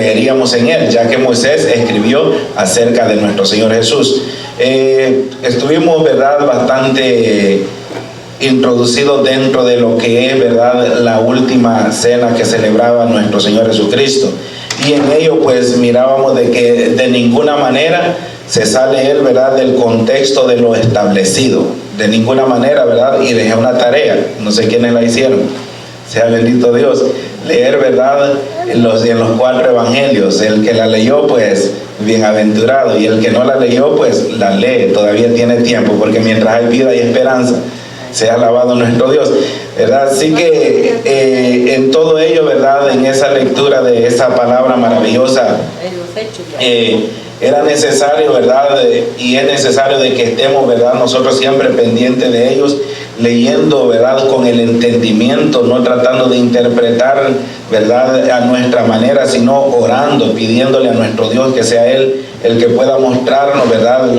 creeríamos en él, ya que Moisés escribió acerca de nuestro Señor Jesús. Estuvimos, ¿verdad?, bastante introducidos dentro de lo que es, ¿verdad?, la última cena que celebraba nuestro Señor Jesucristo. Y en ello, pues, mirábamos de que de ninguna manera se sale él, ¿verdad?, del contexto de lo establecido. De ninguna manera, ¿verdad? Y dejé una tarea, no sé quiénes la hicieron, sea bendito Dios, leer, ¿verdad?, en los 4 evangelios. El que la leyó, pues, bienaventurado, y el que no la leyó, pues, la lee, todavía tiene tiempo, porque mientras hay vida y esperanza, sea alabado nuestro Dios, ¿verdad? Así que en todo ello, ¿verdad?, en esa lectura de esa palabra maravillosa, era necesario, ¿verdad?, y es necesario de que estemos, ¿verdad?, nosotros siempre pendientes de ellos, leyendo, ¿verdad?, con el entendimiento, no tratando de interpretar, ¿verdad?, a nuestra manera, sino orando, pidiéndole a nuestro Dios que sea Él el que pueda mostrarnos, ¿verdad?,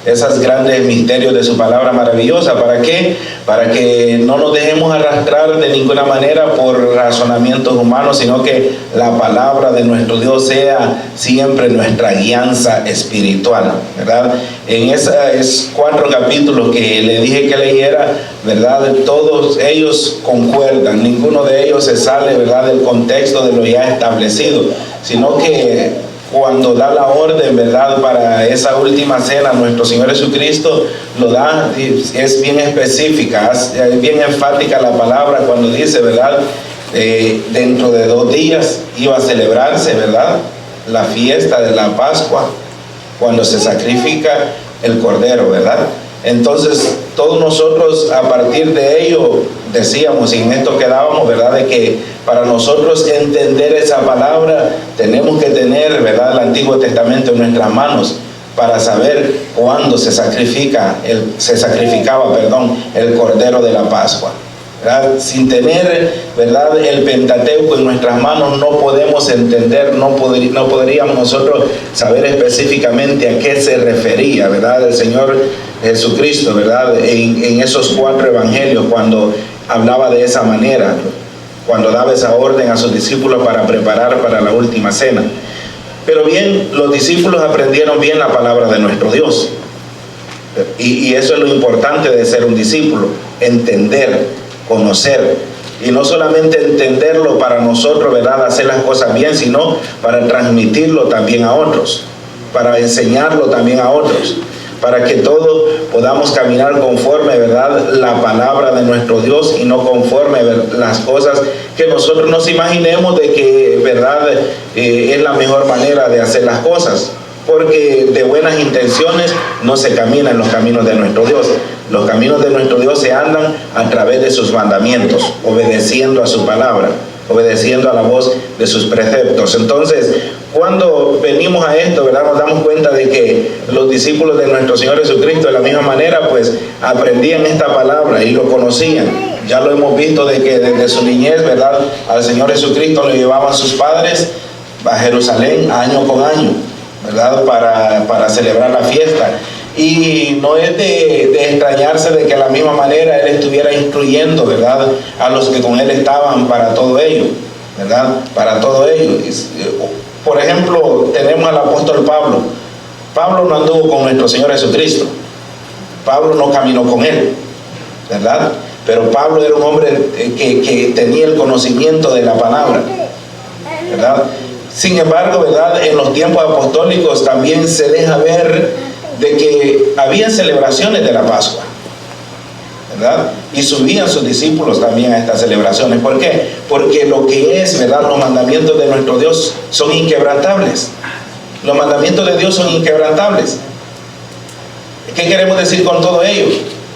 esos grandes misterios de su palabra maravillosa. ¿Para qué? Para que no nos dejemos arrastrar de ninguna manera por razonamientos humanos, sino que la palabra de nuestro Dios sea siempre nuestra guianza espiritual, ¿verdad? En esos 4 capítulos que le dije que leyera, ¿verdad?, todos ellos concuerdan, ninguno de ellos se sale, ¿verdad?, del contexto de lo ya establecido, sino que cuando da la orden, ¿verdad?, para esa última cena, nuestro Señor Jesucristo lo da, es bien específica, es bien enfática la palabra cuando dice, ¿verdad?, dentro de 2 días iba a celebrarse, ¿verdad?, la fiesta de la Pascua, cuando se sacrifica el Cordero, ¿verdad? Entonces, todos nosotros a partir de ello decíamos, y en esto quedábamos, ¿verdad?, de que para nosotros entender esa palabra tenemos que tener, ¿verdad?, el Antiguo Testamento en nuestras manos para saber cuándo se sacrificaba el Cordero de la Pascua, ¿verdad? Sin tener, ¿verdad?, el Pentateuco en nuestras manos no podemos entender, no podríamos nosotros saber específicamente a qué se refería, ¿verdad?, el Señor Jesucristo, ¿verdad?, en esos 4 evangelios, cuando hablaba de esa manera, cuando daba esa orden a sus discípulos para preparar para la última cena. Pero bien, los discípulos aprendieron bien la palabra de nuestro Dios, y eso es lo importante de ser un discípulo: entender, conocer, y no solamente entenderlo para nosotros, ¿verdad?, hacer las cosas bien, sino para transmitirlo también a otros, para enseñarlo también a otros, para que todos podamos caminar conforme, ¿verdad?, la palabra de nuestro Dios, y no conforme las cosas que nosotros nos imaginemos de que, ¿verdad?, es la mejor manera de hacer las cosas, porque de buenas intenciones no se camina en los caminos de nuestro Dios. Los caminos de nuestro Dios se andan a través de sus mandamientos, obedeciendo a su palabra, obedeciendo a la voz de sus preceptos. Entonces, cuando venimos a esto, ¿verdad?, nos damos cuenta de que los discípulos de nuestro Señor Jesucristo, de la misma manera, pues aprendían esta palabra y lo conocían. Ya lo hemos visto de que desde su niñez, ¿verdad?, al Señor Jesucristo lo llevaban sus padres a Jerusalén año con año, ¿verdad?, para celebrar la fiesta. Y no es de extrañarse de que de la misma manera Él estuviera instruyendo, ¿verdad?, a los que con Él estaban para todo ello, ¿verdad?, para todo ello. Por ejemplo, tenemos al apóstol Pablo. Pablo no anduvo con nuestro Señor Jesucristo, Pablo no caminó con Él, ¿verdad?, pero Pablo era un hombre que tenía el conocimiento de la palabra, ¿verdad? Sin embargo, ¿verdad?, en los tiempos apostólicos también se deja ver de que había celebraciones de la Pascua, ¿verdad?, y subían sus discípulos también a estas celebraciones. ¿Por qué? Porque lo que es, ¿verdad?, los mandamientos de nuestro Dios son inquebrantables. Los mandamientos de Dios son inquebrantables. ¿Qué queremos decir con todo ello?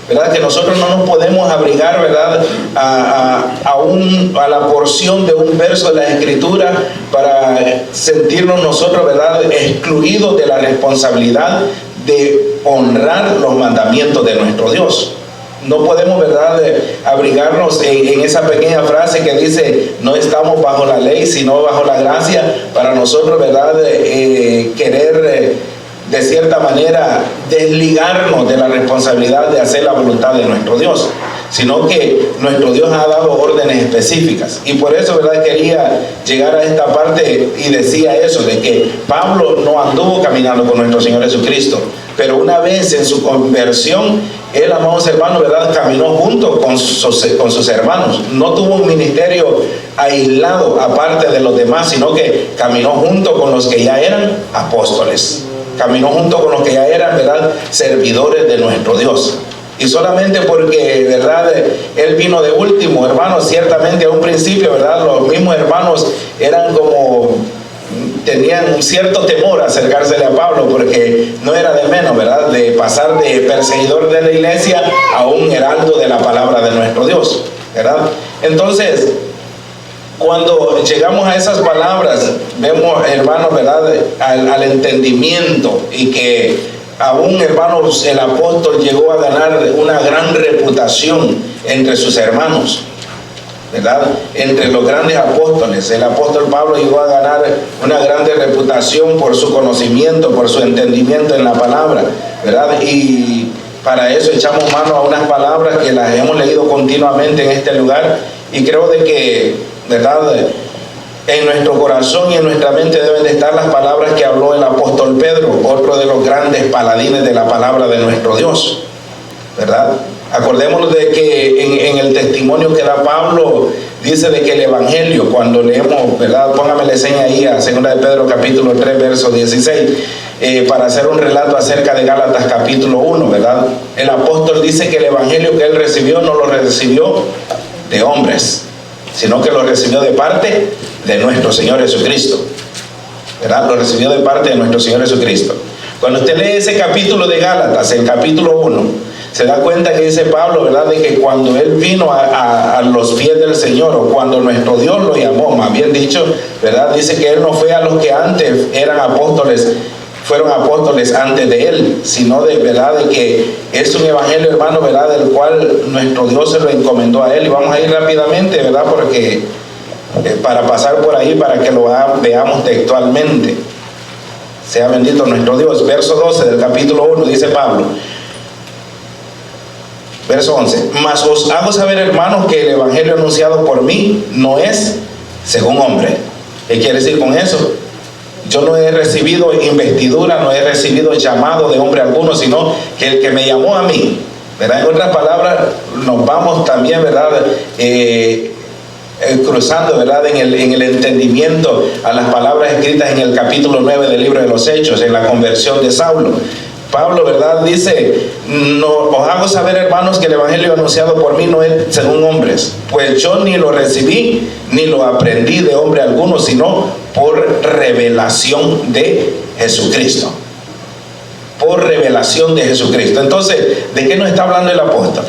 ¿Verdad? Que nosotros no nos podemos abrigar, ¿verdad?, a la porción de un verso de la Escritura para sentirnos nosotros, ¿verdad?, excluidos de la responsabilidad de honrar los mandamientos de nuestro Dios. No podemos, ¿verdad?, abrigarnos en esa pequeña frase que dice: no estamos bajo la ley, sino bajo la gracia, para nosotros, ¿verdad?, querer de cierta manera desligarnos de la responsabilidad de hacer la voluntad de nuestro Dios, sino que nuestro Dios ha dado órdenes específicas. Y por eso, ¿verdad?, quería llegar a esta parte y decía eso, de que Pablo no anduvo caminando con nuestro Señor Jesucristo, pero una vez en su conversión, él, amados hermanos, ¿verdad?, caminó junto con sus hermanos. No tuvo un ministerio aislado aparte de los demás, sino que caminó junto con los que ya eran apóstoles. Caminó junto con los que ya eran, ¿verdad?, servidores de nuestro Dios. Y solamente porque, ¿verdad?, él vino de último, hermanos, ciertamente a un principio, ¿verdad?, los mismos hermanos eran como, tenían un cierto temor a acercársele a Pablo, porque no era de menos, ¿verdad?, de pasar de perseguidor de la iglesia a un heraldo de la palabra de nuestro Dios, ¿verdad? Entonces, cuando llegamos a esas palabras, vemos, hermanos, ¿verdad?, al entendimiento, y que aún, hermanos, el apóstol llegó a ganar una gran reputación entre sus hermanos, ¿verdad? Entre los grandes apóstoles, el apóstol Pablo llegó a ganar una grande reputación por su conocimiento, por su entendimiento en la palabra, ¿verdad? Y para eso echamos mano a unas palabras que las hemos leído continuamente en este lugar, y creo de que, ¿verdad?, en nuestro corazón y en nuestra mente deben de estar las palabras que habló el apóstol Pedro, otro de los grandes paladines de la palabra de nuestro Dios, ¿verdad? Acordémonos de que en el testimonio que da Pablo, dice de que el evangelio, cuando leemos, ¿verdad?, póngame la seña ahí a 2 de Pedro capítulo 3 verso 16, para hacer un relato acerca de Gálatas capítulo 1, ¿verdad? El apóstol dice que el evangelio que él recibió no lo recibió de hombres, sino que lo recibió de parte de nuestro Señor Jesucristo, ¿verdad? Lo recibió de parte de nuestro Señor Jesucristo. Cuando usted lee ese capítulo de Gálatas, el capítulo 1, se da cuenta que dice Pablo, ¿verdad?, de que cuando él vino a los pies del Señor, o cuando nuestro Dios lo llamó, más bien dicho, ¿verdad?, dice que él no fue a los que antes eran apóstoles, fueron apóstoles antes de él, sino de, ¿verdad?, de que es un evangelio, hermano, ¿verdad?, del cual nuestro Dios se lo encomendó a él. Y vamos a ir rápidamente, ¿verdad?, porque para pasar por ahí, para que lo veamos textualmente. Sea bendito nuestro Dios. Verso 12 del capítulo 1, dice Pablo, verso 11: mas os hago saber, hermanos, que el evangelio anunciado por mí no es según hombre. ¿Qué quiere decir con eso? Yo no he recibido investidura, no he recibido llamado de hombre alguno, sino que el que me llamó a mí, ¿verdad? En otras palabras, nos vamos también, ¿verdad?, cruzando, ¿verdad?, en el entendimiento a las palabras escritas en el capítulo 9 del libro de los Hechos, en la conversión de Saulo. Pablo, ¿verdad?, dice: no, os hago saber, hermanos, que el evangelio anunciado por mí no es según hombres, pues yo ni lo recibí ni lo aprendí de hombre alguno, sino por revelación de Jesucristo. Por revelación de Jesucristo. Entonces, ¿de qué nos está hablando el apóstol?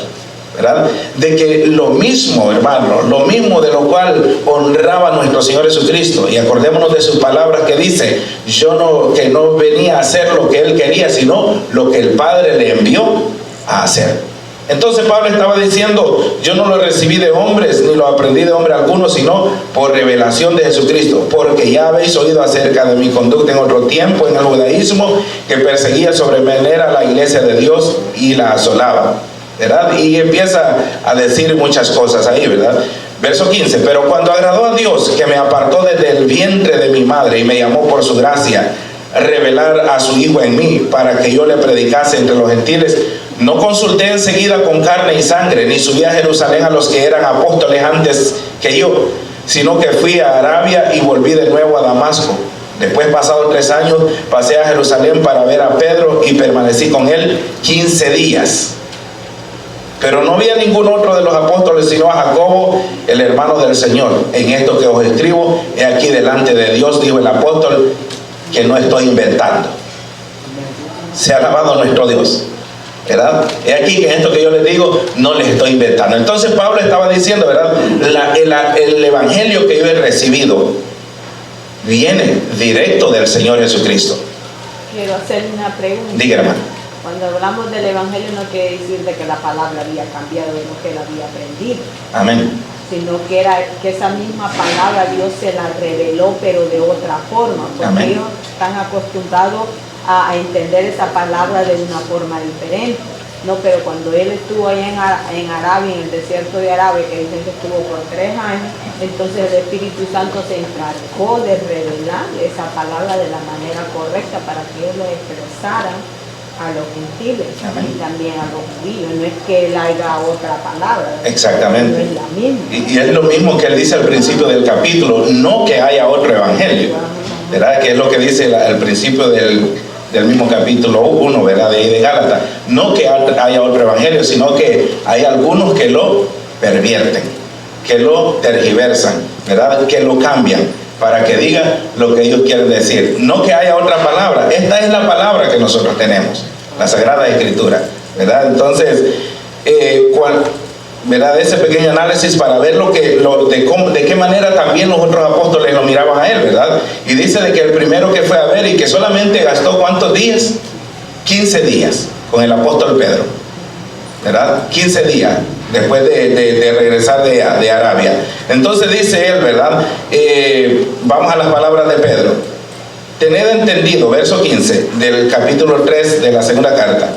¿Verdad? De que lo mismo, hermano, lo mismo de lo cual honraba a nuestro Señor Jesucristo. Y acordémonos de sus palabras que dice: que no venía a hacer lo que él quería, sino lo que el Padre le envió a hacer. Entonces Pablo estaba diciendo: yo no lo recibí de hombres, ni lo aprendí de hombre alguno, sino por revelación de Jesucristo, porque ya habéis oído acerca de mi conducta en otro tiempo en el judaísmo, que perseguía sobremanera la iglesia de Dios y la asolaba, ¿verdad? Y empieza a decir muchas cosas ahí, ¿verdad? Verso 15: pero cuando agradó a Dios, que me apartó desde el vientre de mi madre y me llamó por su gracia, revelar a su Hijo en mí, para que yo le predicase entre los gentiles, no consulté enseguida con carne y sangre, ni subí a Jerusalén a los que eran apóstoles antes que yo, sino que fui a Arabia y volví de nuevo a Damasco. Después, pasados 3 años, pasé a Jerusalén para ver a Pedro y permanecí con él 15 días. Pero no vi a ningún otro de los apóstoles, sino a Jacobo, el hermano del Señor. En esto que os escribo, he aquí delante de Dios, dijo el apóstol, que no estoy inventando. Sea alabado nuestro Dios, ¿verdad? He aquí que en esto que yo les digo, no les estoy inventando. Entonces Pablo estaba diciendo, ¿verdad?, el evangelio que yo he recibido viene directo del Señor Jesucristo. Quiero hacer una pregunta. Diga, hermano. Cuando hablamos del evangelio, no quiere decir de que la palabra había cambiado, no que la había aprendido. Amén. Sino que esa misma palabra Dios se la reveló, pero de otra forma, porque Amén. ellos están acostumbrados a entender esa palabra de una forma diferente. No, pero cuando él estuvo allá en Arabia, en el desierto de Arabia, que dicen que estuvo por 3 años, entonces el Espíritu Santo se encargó de revelar esa palabra de la manera correcta para que ellos lo expresaran a los gentiles. Amén. Y también a los judíos. No es que él haya otra palabra. Exactamente. No es la misma. Y es lo mismo que él dice al principio del capítulo, no que haya otro evangelio, ¿verdad? Que es lo que dice al principio del mismo capítulo 1, ¿verdad? De Gálatas. No que haya otro evangelio, sino que hay algunos que lo pervierten, que lo tergiversan, ¿verdad? Que lo cambian para que diga lo que ellos quieren decir. No que haya otra palabra. Esta es la palabra que nosotros tenemos, la Sagrada Escritura, ¿verdad? Entonces, ¿verdad? Ese pequeño análisis para ver de qué manera también los otros apóstoles lo miraban a él, ¿verdad? Y dice de que el primero que fue a ver y que solamente gastó ¿cuántos días? 15 días con el apóstol Pedro, ¿verdad? 15 días después de regresar de Arabia. Entonces dice él, ¿verdad? Vamos a las palabras de Pedro. Tened entendido, verso 15 del capítulo 3 de la segunda carta,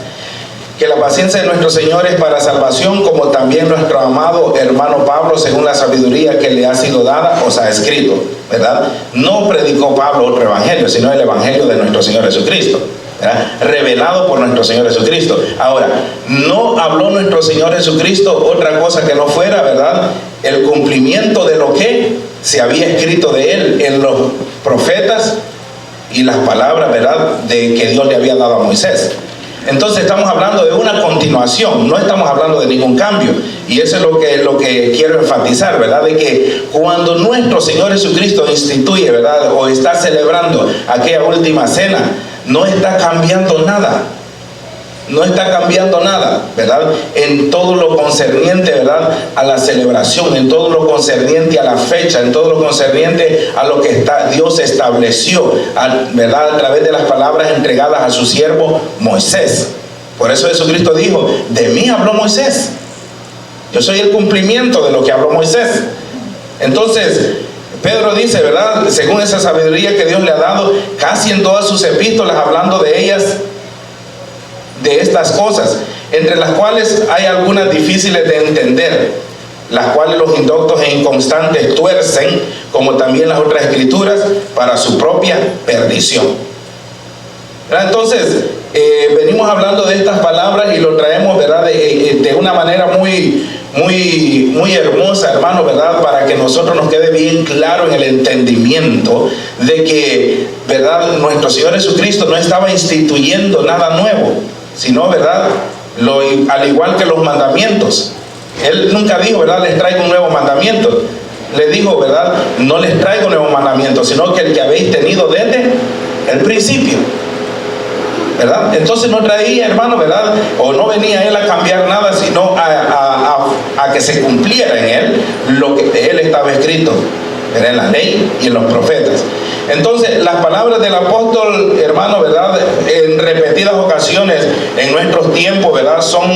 que la paciencia de nuestro Señor es para salvación, como también nuestro amado hermano Pablo, según la sabiduría que le ha sido dada, os ha escrito, ¿verdad? No predicó Pablo otro evangelio, sino el evangelio de nuestro Señor Jesucristo, ¿verdad? Revelado por nuestro Señor Jesucristo. Ahora, no habló nuestro Señor Jesucristo otra cosa que no fuera, ¿verdad?, el cumplimiento de lo que se había escrito de él en los profetas y las palabras, ¿verdad?, de que Dios le había dado a Moisés. Entonces estamos hablando de una continuación, no estamos hablando de ningún cambio. Y eso es lo que quiero enfatizar, ¿verdad? De que cuando nuestro Señor Jesucristo instituye, ¿verdad?, o está celebrando aquella última cena, no está cambiando nada. No está cambiando nada, ¿verdad? En todo lo concerniente, ¿verdad?, a la celebración, en todo lo concerniente a la fecha, en todo lo concerniente a lo que Dios estableció, ¿verdad?, a través de las palabras entregadas a su siervo Moisés. Por eso Jesucristo dijo, de mí habló Moisés. Yo soy el cumplimiento de lo que habló Moisés. Entonces, Pedro dice, ¿verdad?, según esa sabiduría que Dios le ha dado, casi en todas sus epístolas, hablando de ellas, de estas cosas, entre las cuales hay algunas difíciles de entender, las cuales los indoctos e inconstantes tuercen, como también las otras escrituras, para su propia perdición. Entonces, venimos hablando de estas palabras y lo traemos, ¿verdad?, de una manera muy hermosa, hermano, ¿verdad?, para que nosotros nos quede bien claro en el entendimiento de que, ¿verdad?, nuestro Señor Jesucristo no estaba instituyendo nada nuevo, sino, ¿verdad?, al igual que los mandamientos. Él nunca dijo, ¿verdad?, les traigo un nuevo mandamiento. Le dijo, ¿verdad?, no les traigo un nuevo mandamiento, sino que el que habéis tenido desde el principio, ¿verdad? Entonces no traía, hermano, ¿verdad?, o no venía él a cambiar nada, sino a que se cumpliera en él lo que de él estaba escrito, ¿verdad?, en la ley y en los profetas. Entonces, las palabras del apóstol, hermano, ¿verdad?, en repetidas ocasiones en nuestros tiempos, ¿verdad?, son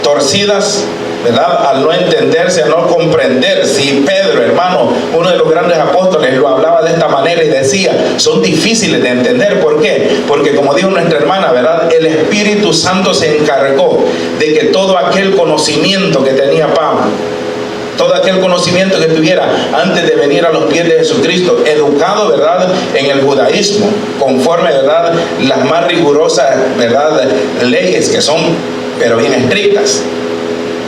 torcidas, ¿verdad?, al no entenderse, al no comprender. Si Pedro, hermano, uno de los grandes apóstoles, lo hablaba de esta manera y decía, son difíciles de entender. ¿Por qué? Porque, como dijo nuestra hermana, ¿verdad?, el Espíritu Santo se encargó de que todo aquel conocimiento que tenía Pablo, todo aquel conocimiento que tuviera antes de venir a los pies de Jesucristo, educado, ¿verdad?, en el judaísmo, conforme, ¿verdad?, las más rigurosas, ¿verdad?, leyes que son, pero bien estrictas.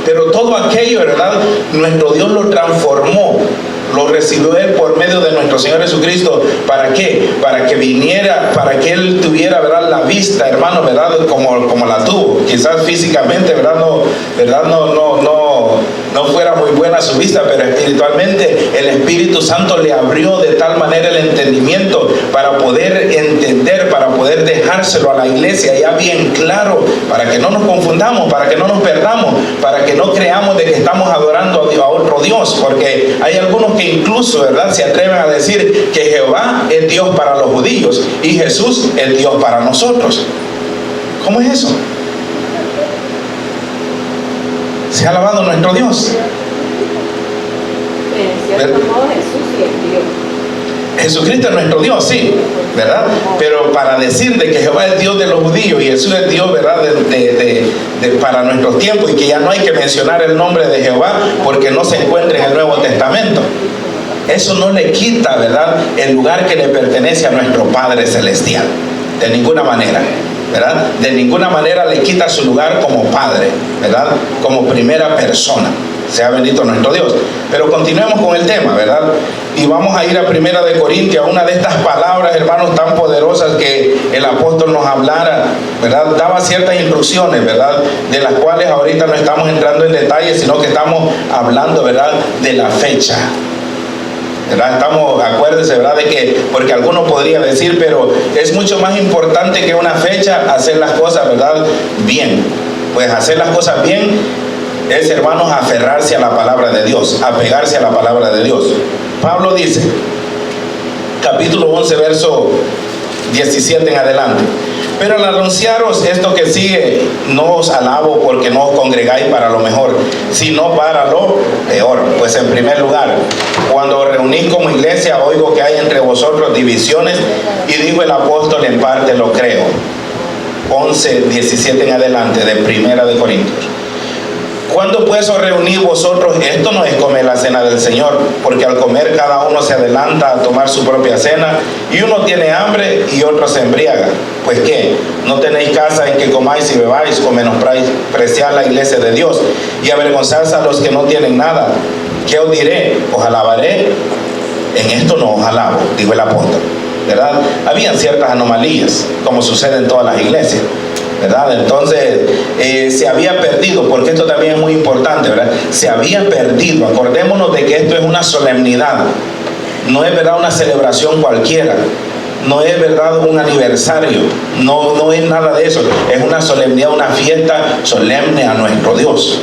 Pero todo aquello, ¿verdad?, nuestro Dios lo transformó, lo recibió él por medio de nuestro Señor Jesucristo. ¿Para qué? Para que viniera, para que él tuviera, ¿verdad?, la vista, hermano, ¿verdad?, como la tuvo. Quizás físicamente, ¿verdad?, no fuera muy buena su vista, pero espiritualmente el Espíritu Santo le abrió de tal manera el entendimiento para poder entender, para poder dejárselo a la iglesia ya bien claro, para que no nos confundamos, para que no nos perdamos, para que no creamos de que estamos adorando a otro Dios, porque hay algunos que incluso, ¿verdad?, se atreven a decir que Jehová es Dios para los judíos y Jesús es Dios para nosotros. ¿Cómo es eso? Se ha alabado nuestro Dios. En cierto modo Jesús sí es Dios. Jesucristo es nuestro Dios, sí, ¿verdad? Pero para decir de que Jehová es Dios de los judíos y Jesús es Dios, ¿verdad? Para nuestros tiempos, y que ya no hay que mencionar el nombre de Jehová porque no se encuentra en el Nuevo Testamento. Eso no le quita, ¿verdad?, el lugar que le pertenece a nuestro Padre Celestial. De ninguna manera, ¿verdad? De ninguna manera le quita su lugar como Padre, ¿verdad? Como primera persona. Sea bendito nuestro Dios. Pero continuemos con el tema, ¿verdad? Y vamos a ir a 1 Corintios, una de estas palabras, hermanos, tan poderosas que el apóstol nos hablara, ¿verdad? Daba ciertas instrucciones, ¿verdad? De las cuales ahorita no estamos entrando en detalle, sino que estamos hablando, ¿verdad?, de la fecha. ¿Verdad? Acuérdense, ¿verdad?, de que, porque alguno podría decir, pero es mucho más importante que una fecha hacer las cosas, ¿verdad?, bien. Pues hacer las cosas bien es, hermanos, aferrarse a la palabra de Dios, apegarse a la palabra de Dios. Pablo dice, capítulo 11, verso 17 en adelante: pero al anunciaros esto que sigue, no os alabo porque no os congregáis para lo mejor, sino para lo peor. Pues en primer lugar, cuando os reunís como iglesia, oigo que hay entre vosotros divisiones, y dijo el apóstol, en parte lo creo. 11, 17 en adelante de 1 Corintios. Cuando pues os reunís vosotros, esto no es comer la cena del Señor, porque al comer cada uno se adelanta a tomar su propia cena, y uno tiene hambre y otro se embriaga. Pues ¿qué? ¿No tenéis casa en que comáis y bebáis, o menospreciar la iglesia de Dios y avergonzarse a los que no tienen nada? ¿Qué os diré? ¿Os alabaré? En esto no os alabo, dijo el apóstol, ¿verdad? Habían ciertas anomalías, como sucede en todas las iglesias, ¿verdad? Entonces se había perdido, porque esto también es muy importante, ¿verdad? Se había perdido. Acordémonos de que esto es una solemnidad, no es, ¿verdad?, una celebración cualquiera, no es, ¿verdad?, un aniversario, no es nada de eso. Es una solemnidad, una fiesta solemne a nuestro Dios,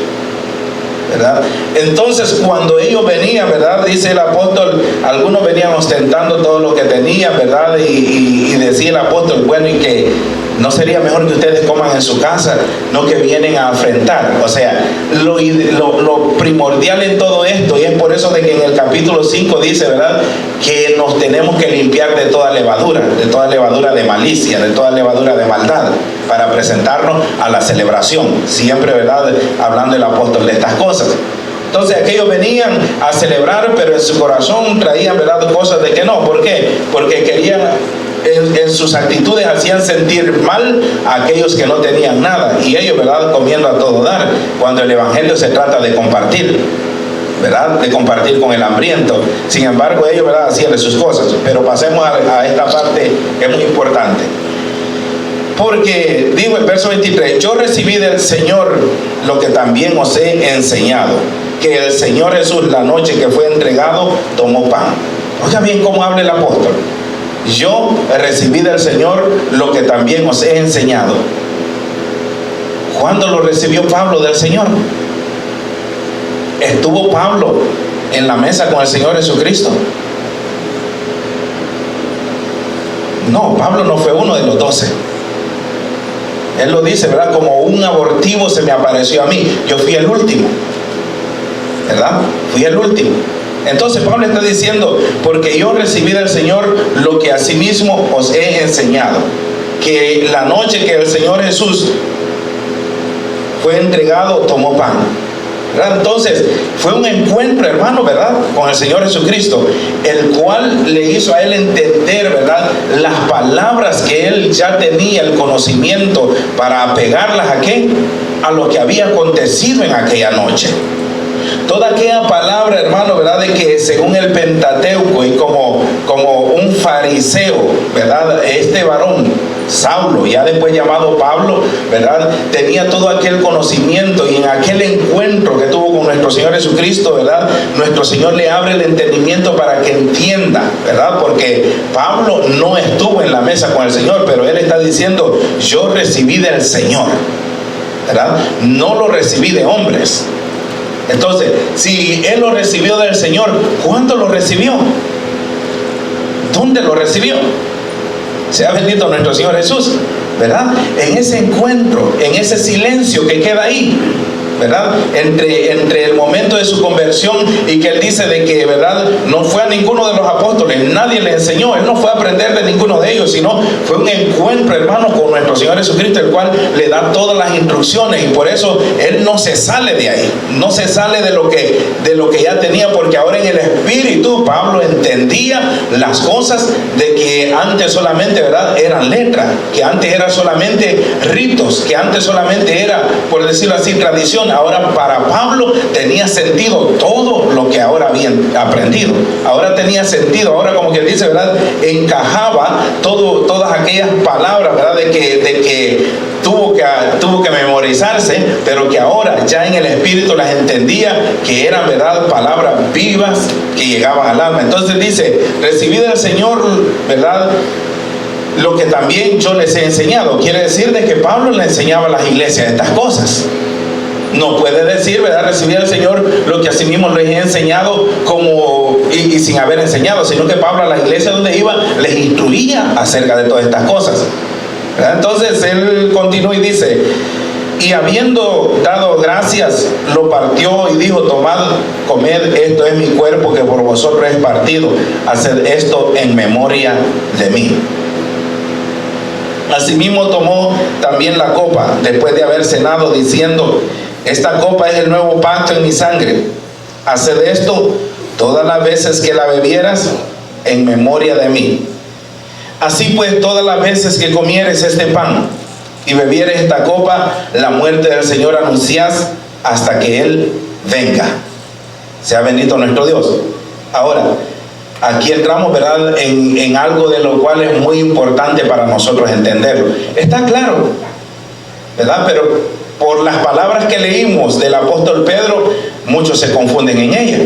¿verdad? Entonces, cuando ellos venían, ¿verdad?, dice el apóstol, algunos venían ostentando todo lo que tenían, ¿verdad? Y decía el apóstol, bueno, y que no sería mejor que ustedes coman en su casa, no que vienen a afrentar. O sea, lo primordial en todo esto, y es por eso de que en el capítulo 5 dice, ¿verdad?, que nos tenemos que limpiar de toda levadura de malicia, de toda levadura de maldad, para presentarnos a la celebración. Siempre, ¿verdad?, hablando el apóstol de estas cosas. Entonces aquellos venían a celebrar, pero en su corazón traían, ¿verdad?, cosas de que no. ¿Por qué? Porque querían, en sus actitudes hacían sentir mal a aquellos que no tenían nada, y ellos, ¿verdad?, comiendo a todo dar, cuando el evangelio se trata de compartir, ¿verdad?, de compartir con el hambriento. Sin embargo, ellos, ¿verdad?, hacían de sus cosas. Pero pasemos a esta parte que es muy importante, porque digo el verso 23: yo recibí del Señor lo que también os he enseñado, que el Señor Jesús, la noche que fue entregado, tomó pan. Oiga bien cómo habla el apóstol: yo recibí del Señor lo que también os he enseñado. ¿Cuándo lo recibió Pablo del Señor? ¿Estuvo Pablo en la mesa con el Señor Jesucristo? No, Pablo no fue uno de los 12. Él lo dice, ¿verdad?, como un abortivo se me apareció a mí. Yo fui el último, ¿verdad? Fui el último. Entonces Pablo está diciendo, porque yo recibí del Señor lo que asimismo os he enseñado, que la noche que el Señor Jesús fue entregado, tomó pan, ¿verdad? Entonces fue un encuentro, hermano, ¿verdad?, con el Señor Jesucristo, el cual le hizo a él entender, ¿verdad?, las palabras que él ya tenía el conocimiento para apegarlas ¿a qué? A lo que había acontecido en aquella noche. Toda aquella palabra, hermano, ¿verdad?, de que según el Pentateuco, y como un fariseo, ¿verdad?, este varón Saulo, ya después llamado Pablo, ¿verdad?, tenía todo aquel conocimiento, y en aquel encuentro que tuvo con nuestro Señor Jesucristo, ¿verdad?, nuestro Señor le abre el entendimiento para que entienda, ¿verdad?, porque Pablo no estuvo en la mesa con el Señor, pero él está diciendo, yo recibí del Señor, ¿verdad?, no lo recibí de hombres. Entonces, si él lo recibió del Señor, ¿cuándo lo recibió? ¿Dónde lo recibió? Sea bendito nuestro Señor Jesús, ¿verdad? En ese encuentro, en ese silencio que queda ahí, ¿verdad? Entre el momento de su conversión y que él dice de que, ¿verdad? No fue a ninguno de los apóstoles, nadie le enseñó, él no fue a aprender de ninguno de ellos, sino fue un encuentro, hermano, con nuestro Señor Jesucristo, el cual le da todas las instrucciones, y por eso él no se sale de ahí, no se sale de lo que ya tenía, porque ahora en el Espíritu Pablo entendía las cosas de que antes solamente, ¿verdad?, eran letras, que antes era solamente ritos, que antes solamente era, por decirlo así, tradición. Ahora para Pablo tenía sentido todo lo que ahora habían aprendido. Ahora tenía sentido, ahora como que dice, ¿verdad?, encajaba todas aquellas palabras, ¿verdad?, de que tuvo que memorizarse, pero que ahora ya en el Espíritu las entendía, que eran, ¿verdad?, palabras vivas que llegaban al alma. Entonces dice, recibí del Señor, ¿verdad?, lo que también yo les he enseñado. Quiere decir de que Pablo le enseñaba a las iglesias estas cosas. No puede decir, ¿verdad?, recibí del Señor lo que asimismo les he enseñado y sin haber enseñado, sino que Pablo a las iglesias donde iba les instruía acerca de todas estas cosas, ¿verdad? Entonces él continúa y dice, y habiendo dado gracias, lo partió y dijo, tomad, comed, esto es mi cuerpo que por vosotros es partido, haced esto en memoria de mí. Asimismo tomó también la copa después de haber cenado, diciendo, esta copa es el nuevo pacto en mi sangre, haced esto todas las veces que la bebieras en memoria de mí. Así pues, todas las veces que comieres este pan y bebieres esta copa, la muerte del Señor anunciás hasta que Él venga. Sea bendito nuestro Dios. Ahora, aquí entramos, ¿verdad?, en algo de lo cual es muy importante para nosotros entenderlo. Está claro, ¿verdad? Pero por las palabras que leímos del apóstol Pedro, muchos se confunden en ella.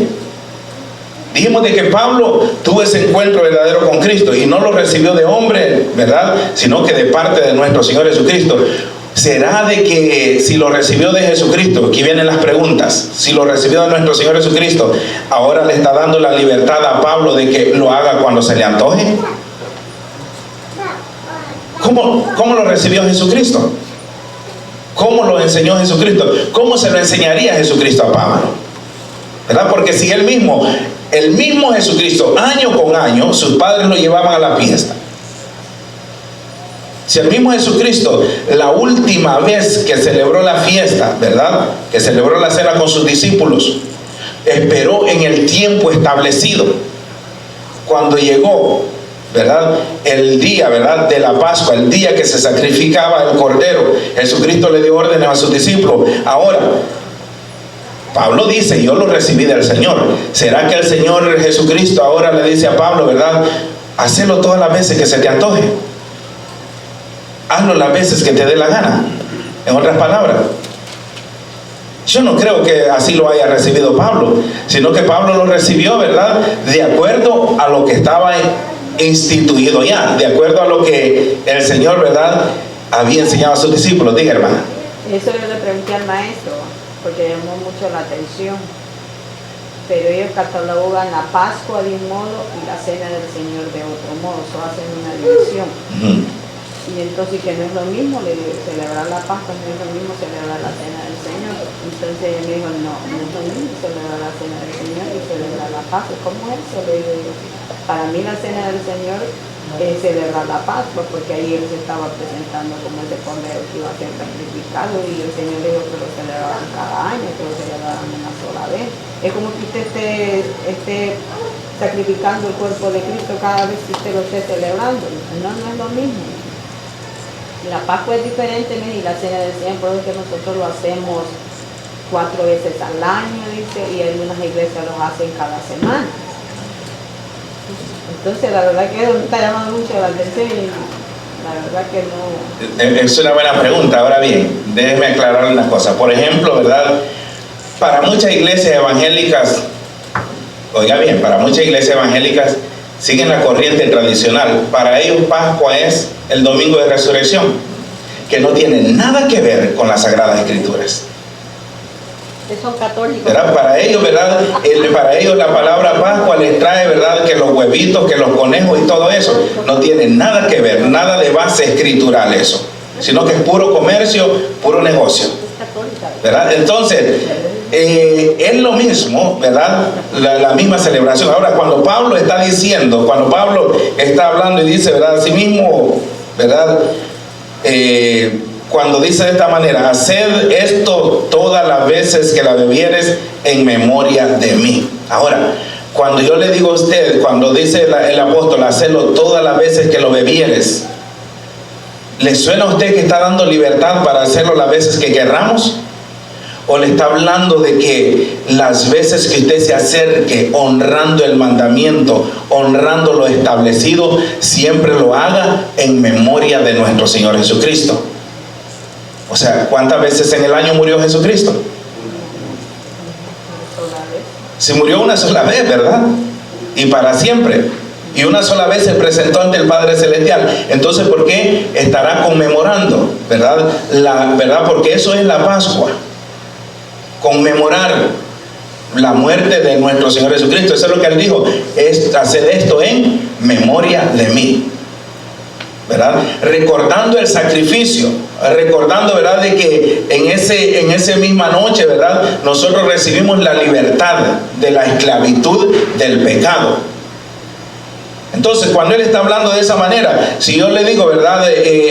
Dijimos de que Pablo tuvo ese encuentro verdadero con Cristo y no lo recibió de hombre, ¿verdad?, sino que de parte de nuestro Señor Jesucristo. ¿Será de que si lo recibió de Jesucristo, aquí vienen las preguntas, si lo recibió de nuestro Señor Jesucristo, ahora le está dando la libertad a Pablo de que lo haga cuando se le antoje? ¿Cómo lo recibió Jesucristo? ¿Cómo lo enseñó Jesucristo? ¿Cómo se lo enseñaría Jesucristo a Pablo? ¿Verdad? Porque si el mismo Jesucristo, año con año, sus padres lo llevaban a la fiesta. Si el mismo Jesucristo, la última vez que celebró la fiesta, ¿verdad?, que celebró la cena con sus discípulos, esperó en el tiempo establecido. Cuando llegó, ¿verdad?, el día, ¿verdad?, de la Pascua, el día que se sacrificaba el Cordero, Jesucristo le dio órdenes a sus discípulos. Ahora, Pablo dice, yo lo recibí del Señor. ¿Será que el Señor Jesucristo ahora le dice a Pablo, ¿verdad?, hacelo todas las veces que se te antoje? Hazlo las veces que te dé la gana. En otras palabras, yo no creo que así lo haya recibido Pablo, sino que Pablo lo recibió, ¿verdad?, de acuerdo a lo que estaba instituido ya, de acuerdo a lo que el Señor, ¿verdad?, había enseñado a sus discípulos. Diga, hermana. Eso yo le pregunté al maestro, porque llamó mucho la atención. Pero ellos catalogan la Pascua de un modo y la Cena del Señor de otro modo, eso hacen una división. Y entonces que no es lo mismo celebrar la Pascua, no es lo mismo celebrar la Cena del Señor. Entonces él me dijo, no es lo mismo celebrar la Cena del Señor y celebrar la Pascua. ¿Cómo es eso? Le digo, para mí la Cena del Señor es celebrar la Pascua, porque ahí él se estaba presentando como ese cordero que iba a ser sacrificado, y el Señor le dijo que lo celebraban cada año, que lo celebraban una sola vez. Es como que usted esté sacrificando el cuerpo de Cristo cada vez que usted lo esté celebrando. No es lo mismo. La Pascua es diferente, y la Cena del Señor, por eso que nosotros lo hacemos 4 veces al año, dice, y algunas iglesias lo hacen cada semana. Entonces, la verdad que me está llamando mucho la atención y la verdad que no. Es una buena pregunta. Ahora bien, déjeme aclarar una cosa. Por ejemplo, ¿verdad?, para muchas iglesias evangélicas, oiga bien, para muchas iglesias evangélicas siguen la corriente tradicional. Para ellos Pascua es el domingo de resurrección, que no tiene nada que ver con las Sagradas Escrituras. Son católicos. ¿Verdad? Para ellos, ¿verdad?, para ellos la palabra Pascua les trae, ¿verdad?, que los huevitos, que los conejos y todo eso no tiene nada que ver, nada de base escritural eso, sino que es puro comercio, puro negocio. Es católica. ¿verdad? Entonces, es lo mismo, ¿verdad? La misma celebración. Ahora, cuando Pablo está diciendo, cuando Pablo está hablando y dice, ¿verdad? Así mismo, ¿verdad? Cuando dice de esta manera, haced esto todas las veces que la bebieres en memoria de mí. Ahora, cuando yo le digo a usted, cuando dice el apóstol, hacedlo todas las veces que lo bebieres, ¿le suena a usted que está dando libertad para hacerlo las veces que querramos? ¿O le está hablando de que las veces que usted se acerque honrando el mandamiento, honrando lo establecido, siempre lo haga en memoria de nuestro Señor Jesucristo? O sea, ¿cuántas veces en el año murió Jesucristo? Se murió una sola vez, ¿verdad? Y para siempre. Y una sola vez se presentó ante el Padre Celestial. Entonces, ¿por qué estará conmemorando? ¿Verdad? ¿Verdad? Porque eso es la Pascua. Conmemorar la muerte de nuestro Señor Jesucristo. Eso es lo que Él dijo. Es hacer esto en memoria de mí. ¿Verdad? Recordando el sacrificio, recordando, ¿verdad?, de que en esa misma noche, ¿verdad?, nosotros recibimos la libertad de la esclavitud del pecado. Entonces, cuando Él está hablando de esa manera, si yo le digo, ¿verdad?,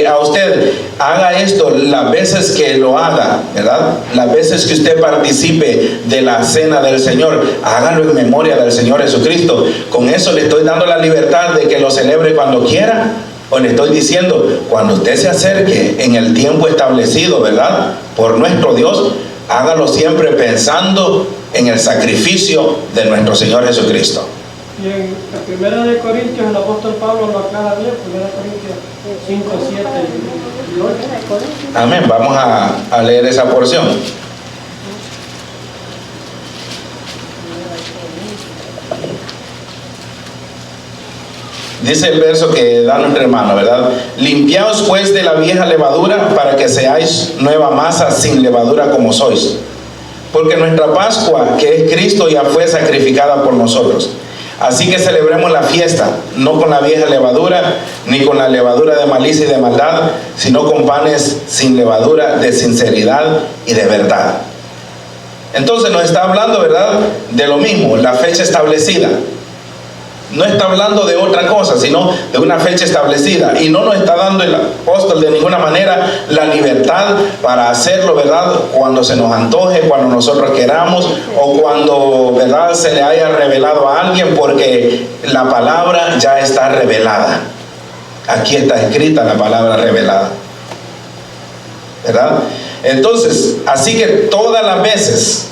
a usted, haga esto las veces que lo haga, ¿verdad?, las veces que usted participe de la cena del Señor, hágalo en memoria del Señor Jesucristo. Con eso le estoy dando la libertad de que lo celebre cuando quiera. O le estoy diciendo, cuando usted se acerque en el tiempo establecido, ¿verdad?, por nuestro Dios, hágalo siempre pensando en el sacrificio de nuestro Señor Jesucristo. Y en la 1 de Corintios, el apóstol Pablo lo aclara bien, 1 Corintios 5, 7 y 8. Amén. Vamos a leer esa porción. Dice el verso que da nuestro hermano, ¿verdad? Limpiaos pues de la vieja levadura para que seáis nueva masa sin levadura como sois. Porque nuestra Pascua, que es Cristo, ya fue sacrificada por nosotros. Así que celebremos la fiesta, no con la vieja levadura, ni con la levadura de malicia y de maldad, sino con panes sin levadura, de sinceridad y de verdad. Entonces nos está hablando, ¿verdad?, de lo mismo, la fecha establecida. No está hablando de otra cosa, sino de una fecha establecida. Y no nos está dando el apóstol de ninguna manera la libertad para hacerlo, ¿verdad?, cuando se nos antoje, cuando nosotros queramos, o cuando, ¿verdad?, se le haya revelado a alguien, porque la palabra ya está revelada. Aquí está escrita la palabra revelada, ¿verdad? Entonces, así que todas las veces,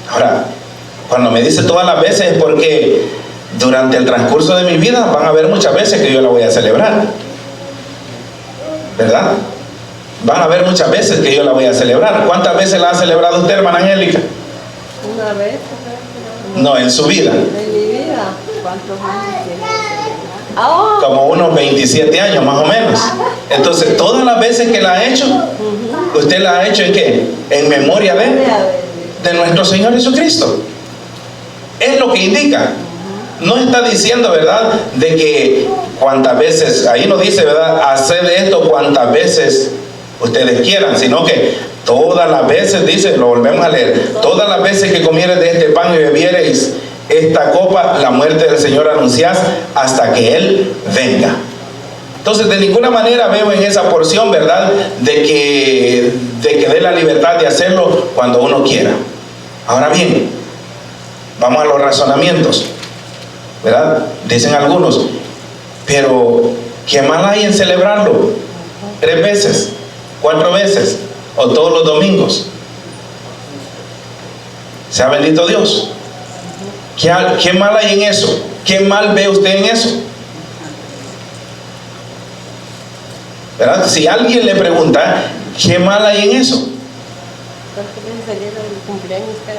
ahora, cuando me dice todas las veces es porque durante el transcurso de mi vida van a haber muchas veces que yo la voy a celebrar, ¿verdad? Van a haber muchas veces que yo la voy a celebrar. ¿Cuántas veces la ha celebrado usted, hermana Angélica? Una vez. No, en su vida. En mi vida. ¿Cuántos años tiene? Oh. Como unos 27 años más o menos. Entonces, todas las veces que la ha hecho, ¿usted la ha hecho en qué? En memoria de nuestro Señor Jesucristo. Es lo que indica. No está diciendo, ¿verdad?, de que cuantas veces, ahí no dice, ¿verdad?, haced esto cuantas veces ustedes quieran, sino que todas las veces, dice, lo volvemos a leer, todas las veces que comiereis de este pan y bebiereis esta copa, la muerte del Señor anunciás hasta que Él venga. Entonces, de ninguna manera veo en esa porción, ¿verdad?, de que dé la libertad de hacerlo cuando uno quiera. Ahora bien, vamos a los razonamientos, ¿verdad? Dicen algunos, pero ¿qué mal hay en celebrarlo 3 veces, 4 veces o todos los domingos? Sea bendito Dios. ¿Qué mal hay en eso? ¿Qué mal ve usted en eso? ¿Verdad? Si alguien le pregunta, ¿qué mal hay en eso?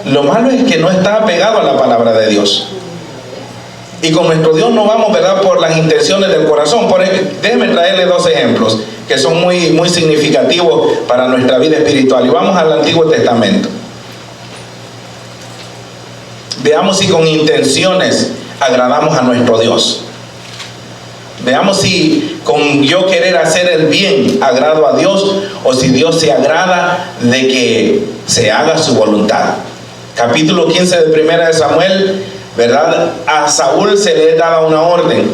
Lo malo es que no está apegado a la palabra de Dios. Y con nuestro Dios no vamos, ¿verdad?, por las intenciones del corazón. Déjenme traerle 2 ejemplos que son muy, muy significativos para nuestra vida espiritual. Y vamos al Antiguo Testamento. Veamos si con intenciones agradamos a nuestro Dios. Veamos si con yo querer hacer el bien agrado a Dios o si Dios se agrada de que se haga su voluntad. Capítulo 15 de Primera de Samuel, ¿verdad? A Saúl se le daba una orden,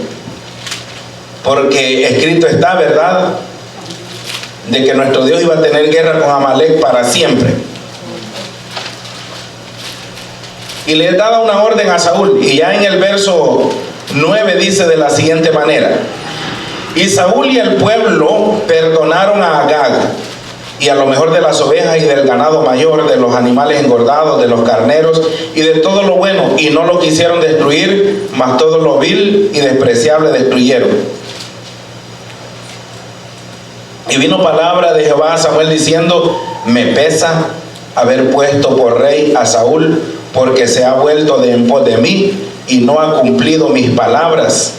porque escrito está, ¿verdad?, de que nuestro Dios iba a tener guerra con Amalek para siempre. Y le daba una orden a Saúl, y ya en el verso 9 dice de la siguiente manera: y Saúl y el pueblo perdonaron a Agag y a lo mejor de las ovejas y del ganado mayor, de los animales engordados, de los carneros y de todo lo bueno, y no lo quisieron destruir, mas todo lo vil y despreciable destruyeron. Y vino palabra de Jehová a Samuel diciendo: me pesa haber puesto por rey a Saúl, porque se ha vuelto de en pos de mí y no ha cumplido mis palabras.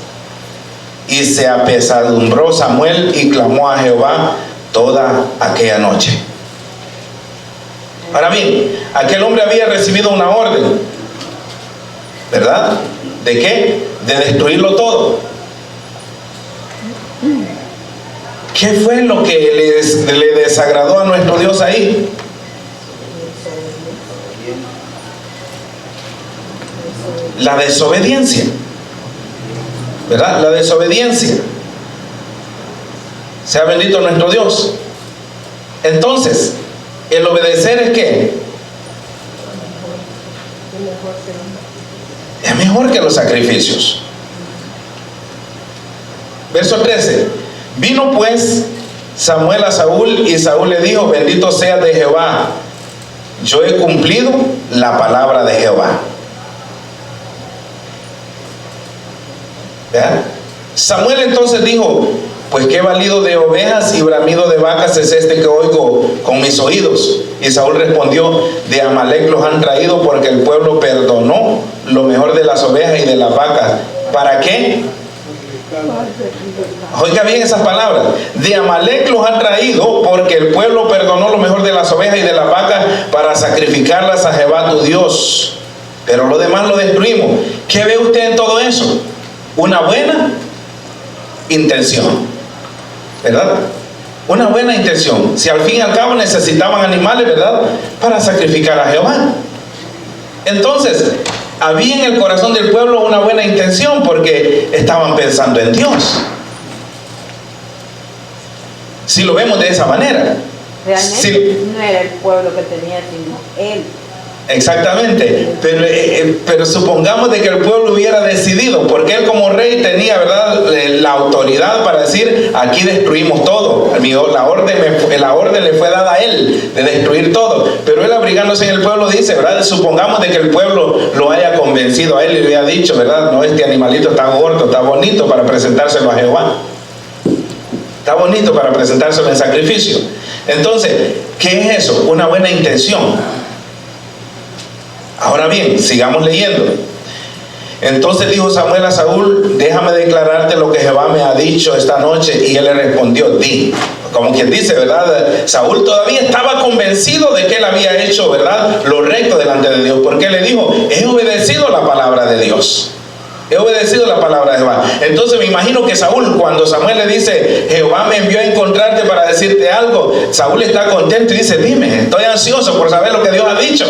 Y se apesadumbró Samuel y clamó a Jehová toda aquella noche. Ahora bien, aquel hombre había recibido una orden, ¿verdad? ¿De qué? De destruirlo todo. ¿Qué fue lo que le desagradó a nuestro Dios ahí? La desobediencia, ¿verdad? La desobediencia. Sea bendito nuestro Dios. Entonces, el obedecer es ¿qué? Es mejor que los sacrificios. Verso 13. Vino pues Samuel a Saúl, y Saúl le dijo: bendito seas de Jehová, yo he cumplido la palabra de Jehová. ¿Verdad? Samuel entonces dijo: pues qué balido de ovejas y bramido de vacas es este que oigo con mis oídos. Y Saúl respondió: de Amalek los han traído, porque el pueblo perdonó lo mejor de las ovejas y de las vacas. ¿Para qué? Oiga bien esas palabras: de Amalek los han traído, porque el pueblo perdonó lo mejor de las ovejas y de las vacas para sacrificarlas a Jehová tu Dios, pero lo demás lo destruimos. ¿Qué ve usted en todo eso? Una buena intención, ¿verdad? Una buena intención. Si al fin y al cabo necesitaban animales, ¿verdad?, para sacrificar a Jehová. Entonces, había en el corazón del pueblo una buena intención, porque estaban pensando en Dios. Si lo vemos de esa manera. Realmente no era el pueblo que tenía, sino él. Exactamente, pero supongamos de que el pueblo hubiera decidido, porque él como rey tenía, ¿verdad?, la autoridad para decir: aquí destruimos todo. La orden le fue dada a él de destruir todo, pero él, abrigándose en el pueblo, dice, ¿verdad?, supongamos de que el pueblo lo haya convencido a él y le haya dicho, ¿verdad?, no, este animalito está gordo, está bonito para presentárselo a Jehová, está bonito para presentárselo en sacrificio. Entonces, ¿qué es eso? Una buena intención. Ahora bien, sigamos leyendo. Entonces dijo Samuel a Saúl: déjame declararte lo que Jehová me ha dicho esta noche. Y él le respondió: di. Como quien dice, ¿verdad? Saúl todavía estaba convencido de que él había hecho, ¿verdad?, lo recto delante de Dios, porque le dijo: he obedecido la palabra de Dios, he obedecido la palabra de Jehová. Entonces me imagino que Saúl, cuando Samuel le dice: Jehová me envió a encontrarte para decirte algo, Saúl está contento y dice: dime, estoy ansioso por saber lo que Dios ha dicho.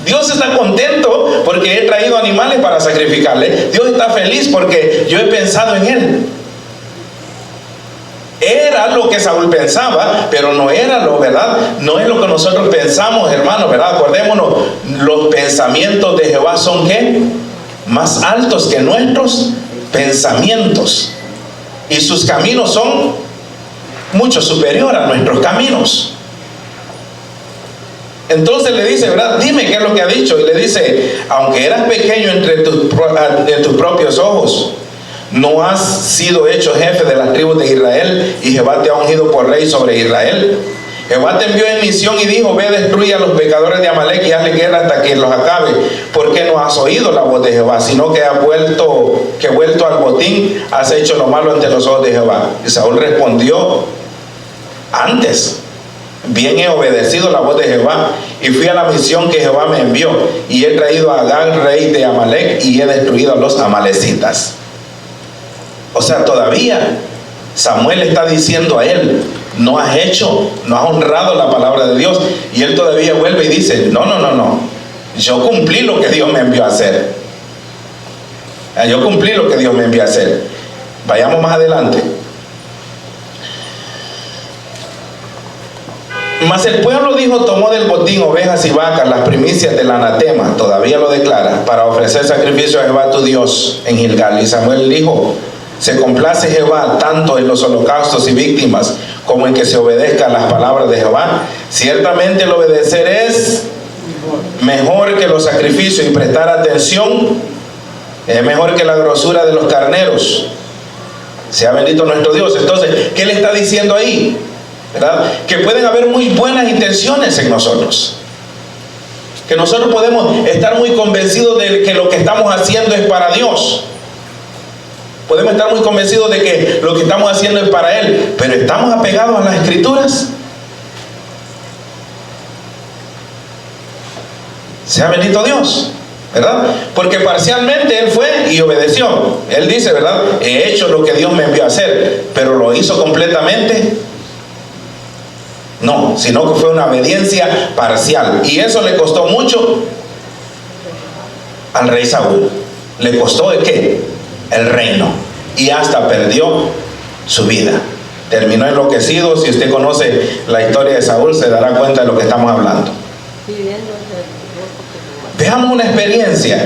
Dios está contento porque he traído animales para sacrificarle. Dios está feliz porque yo he pensado en él. Era lo que Saúl pensaba, pero no era lo, ¿verdad?, no es lo que nosotros pensamos, hermanos, ¿verdad? Acordémonos, los pensamientos de Jehová son ¿qué? Más altos que nuestros pensamientos, y sus caminos son mucho superior a nuestros caminos. Entonces le dice, ¿verdad?, dime qué es lo que ha dicho. Y le dice: aunque eras pequeño en tus propios ojos, no has sido hecho jefe de las tribus de Israel, y Jehová te ha ungido por rey sobre Israel. Jehová te envió en misión y dijo: ve, destruye a los pecadores de Amalek y hazle guerra hasta que los acabe. Porque no has oído la voz de Jehová, sino que vuelto al botín, has hecho lo malo ante los ojos de Jehová. Y Saúl respondió: antes bien he obedecido la voz de Jehová, y fui a la misión que Jehová me envió, y he traído a Agag, rey de Amalek, y he destruido a los amalecitas. O sea, todavía Samuel está diciendo a él, no has honrado la palabra de Dios. Y él todavía vuelve y dice, no, yo cumplí lo que Dios me envió a hacer. Yo cumplí lo que Dios me envió a hacer. Vayamos más adelante. Mas el pueblo dijo, tomó del botín ovejas y vacas, las primicias del anatema, todavía lo declara, para ofrecer sacrificio a Jehová tu Dios en Gilgal. Y Samuel dijo, se complace Jehová tanto en los holocaustos y víctimas como en que se obedezcan las palabras de Jehová. Ciertamente el obedecer es mejor que los sacrificios, y prestar atención es mejor que la grosura de los carneros. Sea bendito nuestro Dios. Entonces, ¿qué le está diciendo ahí? ¿Verdad? Que pueden haber muy buenas intenciones en nosotros, que nosotros podemos estar muy convencidos de que lo que estamos haciendo es para Dios, podemos estar muy convencidos de que lo que estamos haciendo es para Él, pero ¿estamos apegados a las Escrituras? Sea bendito Dios, ¿verdad? Porque parcialmente él fue y obedeció. Él dice, ¿verdad? He hecho lo que Dios me envió a hacer, pero ¿lo hizo completamente? No, sino que fue una obediencia parcial. Y eso le costó mucho al rey Saúl. ¿Le costó de qué? El reino. Y hasta perdió su vida. Terminó enloquecido. Si usted conoce la historia de Saúl, se dará cuenta de lo que estamos hablando. Veamos una experiencia.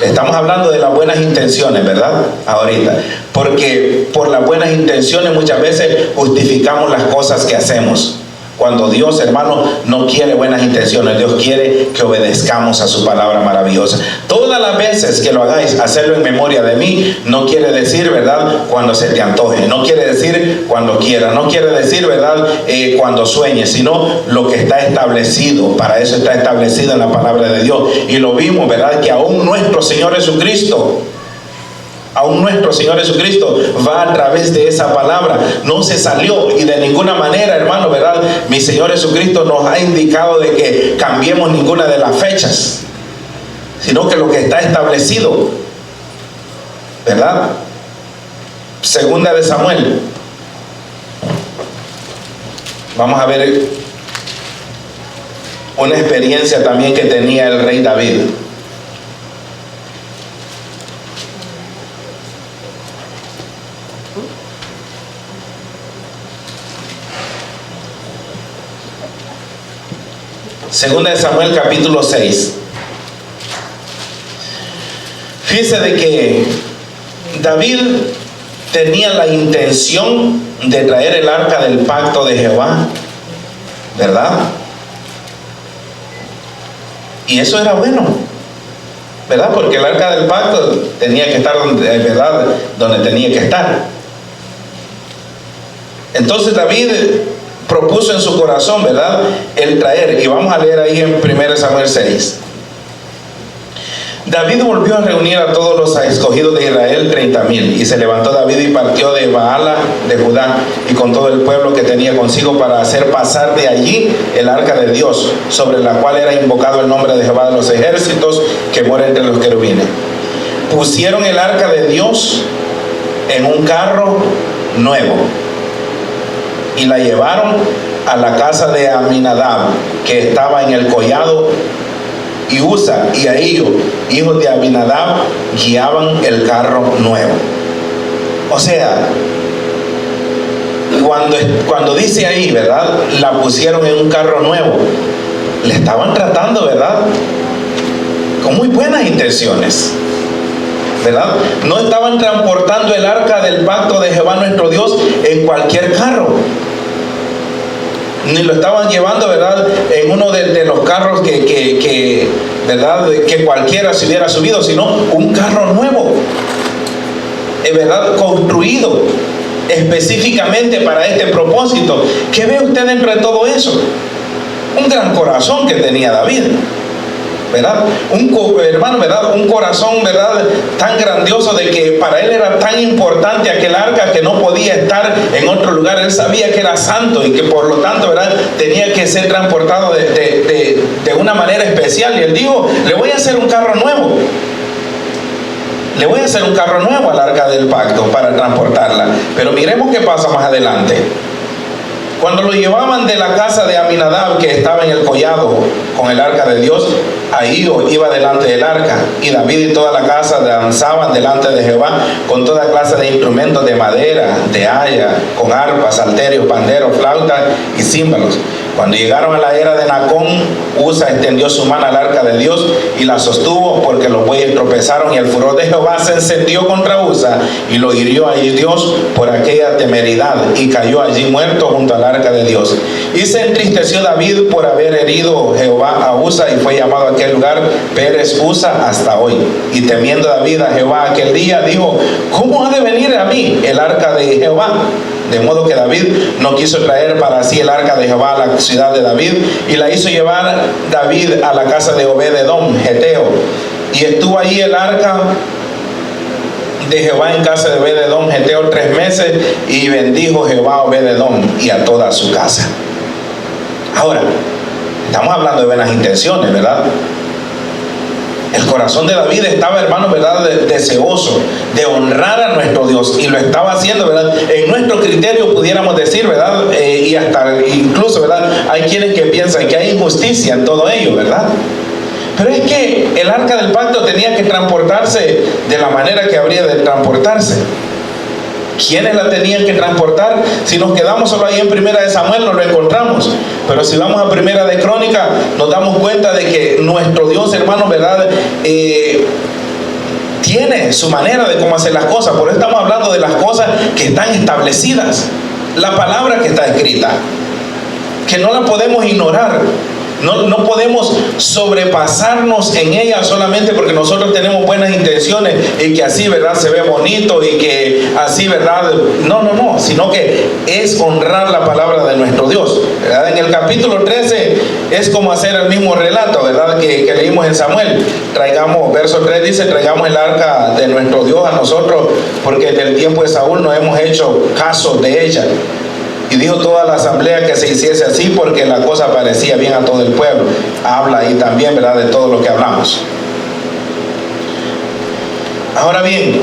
Estamos hablando de las buenas intenciones, ¿verdad? Ahorita. Porque por las buenas intenciones muchas veces justificamos las cosas que hacemos. Cuando Dios, hermano, no quiere buenas intenciones, Dios quiere que obedezcamos a su palabra maravillosa. Todas las veces que lo hagáis, hacerlo en memoria de mí, no quiere decir, ¿verdad?, cuando se te antoje, no quiere decir cuando quiera, no quiere decir, ¿verdad?, cuando sueñes, sino lo que está establecido. Para eso está establecido en la palabra de Dios. Y lo vimos, ¿verdad?, que aún nuestro Señor Jesucristo va a través de esa palabra, no se salió, y de ninguna manera, hermano, ¿verdad?, mi Señor Jesucristo nos ha indicado de que cambiemos ninguna de las fechas, sino que lo que está establecido, ¿verdad? Segunda de Samuel, vamos a ver una experiencia también que tenía el rey David. Segunda de Samuel capítulo 6. Fíjese de que David tenía la intención de traer el arca del pacto de Jehová, ¿verdad? Y eso era bueno, ¿verdad? Porque el arca del pacto tenía que estar ¿verdad?, donde tenía que estar. Entonces David propuso en su corazón, ¿verdad?, el traer, y vamos a leer ahí en 1 Samuel 6. David volvió a reunir a todos los escogidos de Israel, 30,000, y se levantó David y partió de Baala de Judá, y con todo el pueblo que tenía consigo, para hacer pasar de allí el arca de Dios, sobre la cual era invocado el nombre de Jehová de los ejércitos, que mora entre los querubines. Pusieron el arca de Dios en un carro nuevo y la llevaron a la casa de Aminadab, que estaba en el collado, y Usa y Ahío, hijos de Aminadab, guiaban el carro nuevo. O sea, cuando dice ahí, ¿verdad?, la pusieron en un carro nuevo, le estaban tratando, ¿verdad?, con muy buenas intenciones, ¿verdad? No estaban transportando el arca del pacto de Jehová nuestro Dios en cualquier carro, ni lo estaban llevando, ¿verdad?, en uno de los carros que ¿verdad?, que cualquiera se hubiera subido, sino un carro nuevo, ¿verdad?, construido específicamente para este propósito. ¿Qué ve usted dentro de todo eso? Un gran corazón que tenía David, ¿verdad? Hermano, ¿verdad?, un corazón, ¿verdad?, tan grandioso, de que para él era tan importante aquel arca que no podía estar en otro lugar. Él sabía que era santo y que por lo tanto, ¿verdad?, tenía que ser transportado de una manera especial. Y él dijo, le voy a hacer un carro nuevo. le voy a hacer un carro nuevo al arca del pacto para transportarla. Pero miremos qué pasa más adelante. Cuando lo llevaban de la casa de Aminadab, que estaba en el collado con el arca de Dios, Ahío iba delante del arca, y David y toda la casa danzaban delante de Jehová con toda clase de instrumentos de madera, de haya, con arpas, salterios, panderos, flautas y címbalos. Cuando llegaron a la era de Nacón, Usa extendió su mano al arca de Dios y la sostuvo, porque los bueyes tropezaron, y el furor de Jehová se encendió contra Usa, y lo hirió allí Dios por aquella temeridad, y cayó allí muerto junto al arca de Dios. Y se entristeció David por haber herido Jehová a Usa, y fue llamado a aquel lugar Pérez Usa hasta hoy. Y temiendo David a Jehová aquel día, dijo: ¿cómo ha de venir a mí el arca de Jehová? De modo que David no quiso traer para sí el arca de Jehová a la ciudad de David, y la hizo llevar David a la casa de Obed-edom, geteo. Y estuvo allí el arca de Jehová en casa de Obed-edom, geteo, 3 meses, y bendijo Jehová a Obed-edom y a toda su casa. Ahora, estamos hablando de buenas intenciones, ¿verdad? El corazón de David estaba, hermano, ¿verdad?, deseoso de honrar a nuestro Dios, y lo estaba haciendo, ¿verdad? En nuestro criterio pudiéramos decir, ¿verdad? Y hasta incluso, ¿verdad?, hay quienes que piensan que hay injusticia en todo ello, ¿verdad? Pero es que el arca del pacto tenía que transportarse de la manera que habría de transportarse. ¿Quiénes la tenían que transportar? Si nos quedamos solo ahí en Primera de Samuel, no lo encontramos. Pero si vamos a Primera de Crónica, nos damos cuenta de que nuestro Dios, hermano, ¿verdad?, tiene su manera de cómo hacer las cosas. Por eso estamos hablando de las cosas que están establecidas, la palabra que está escrita, que no la podemos ignorar. No podemos sobrepasarnos en ella solamente porque nosotros tenemos buenas intenciones y que así, ¿verdad?, se ve bonito y que así, ¿verdad? No, sino que es honrar la palabra de nuestro Dios, ¿verdad? En el capítulo 13 es como hacer el mismo relato, ¿verdad?, que leímos en Samuel. Traigamos, verso 3 dice: traigamos el arca de nuestro Dios a nosotros, porque desde el tiempo de Saúl no hemos hecho caso de ella. Y dijo toda la asamblea que se hiciese así, porque la cosa parecía bien a todo el pueblo. Habla ahí también, ¿verdad?, de todo lo que hablamos. Ahora bien,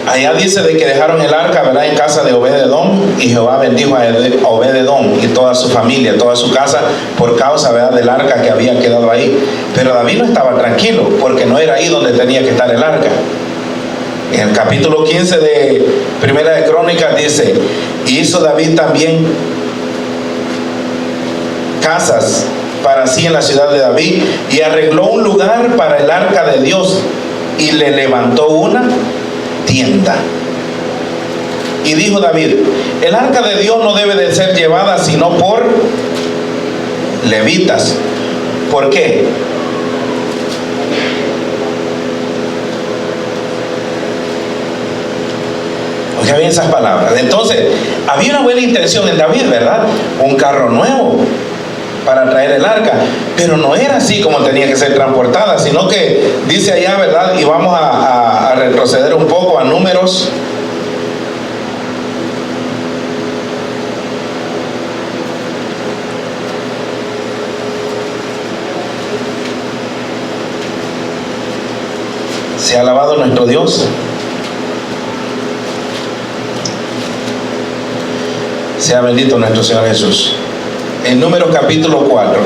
allá dice de que dejaron el arca, ¿verdad?, en casa de Obed-edom, y Jehová bendijo a Obed-edom y toda su familia, toda su casa, por causa, ¿verdad?, del arca que había quedado ahí. Pero David no estaba tranquilo, porque no era ahí donde tenía que estar el arca. En el capítulo 15 de Primera de Crónicas dice: hizo David también casas para sí en la ciudad de David, y arregló un lugar para el arca de Dios, y le levantó una tienda. Y dijo David: el arca de Dios no debe de ser llevada sino por levitas. ¿Por qué? Oiga bien esas palabras. Entonces, había una buena intención en David, ¿verdad? Un carro nuevo para traer el arca, pero no era así como tenía que ser transportada, sino que dice allá, ¿verdad? Y vamos a retroceder un poco a Números. Sea alabado nuestro Dios. Sea bendito nuestro Señor Jesús. En Números capítulo 4.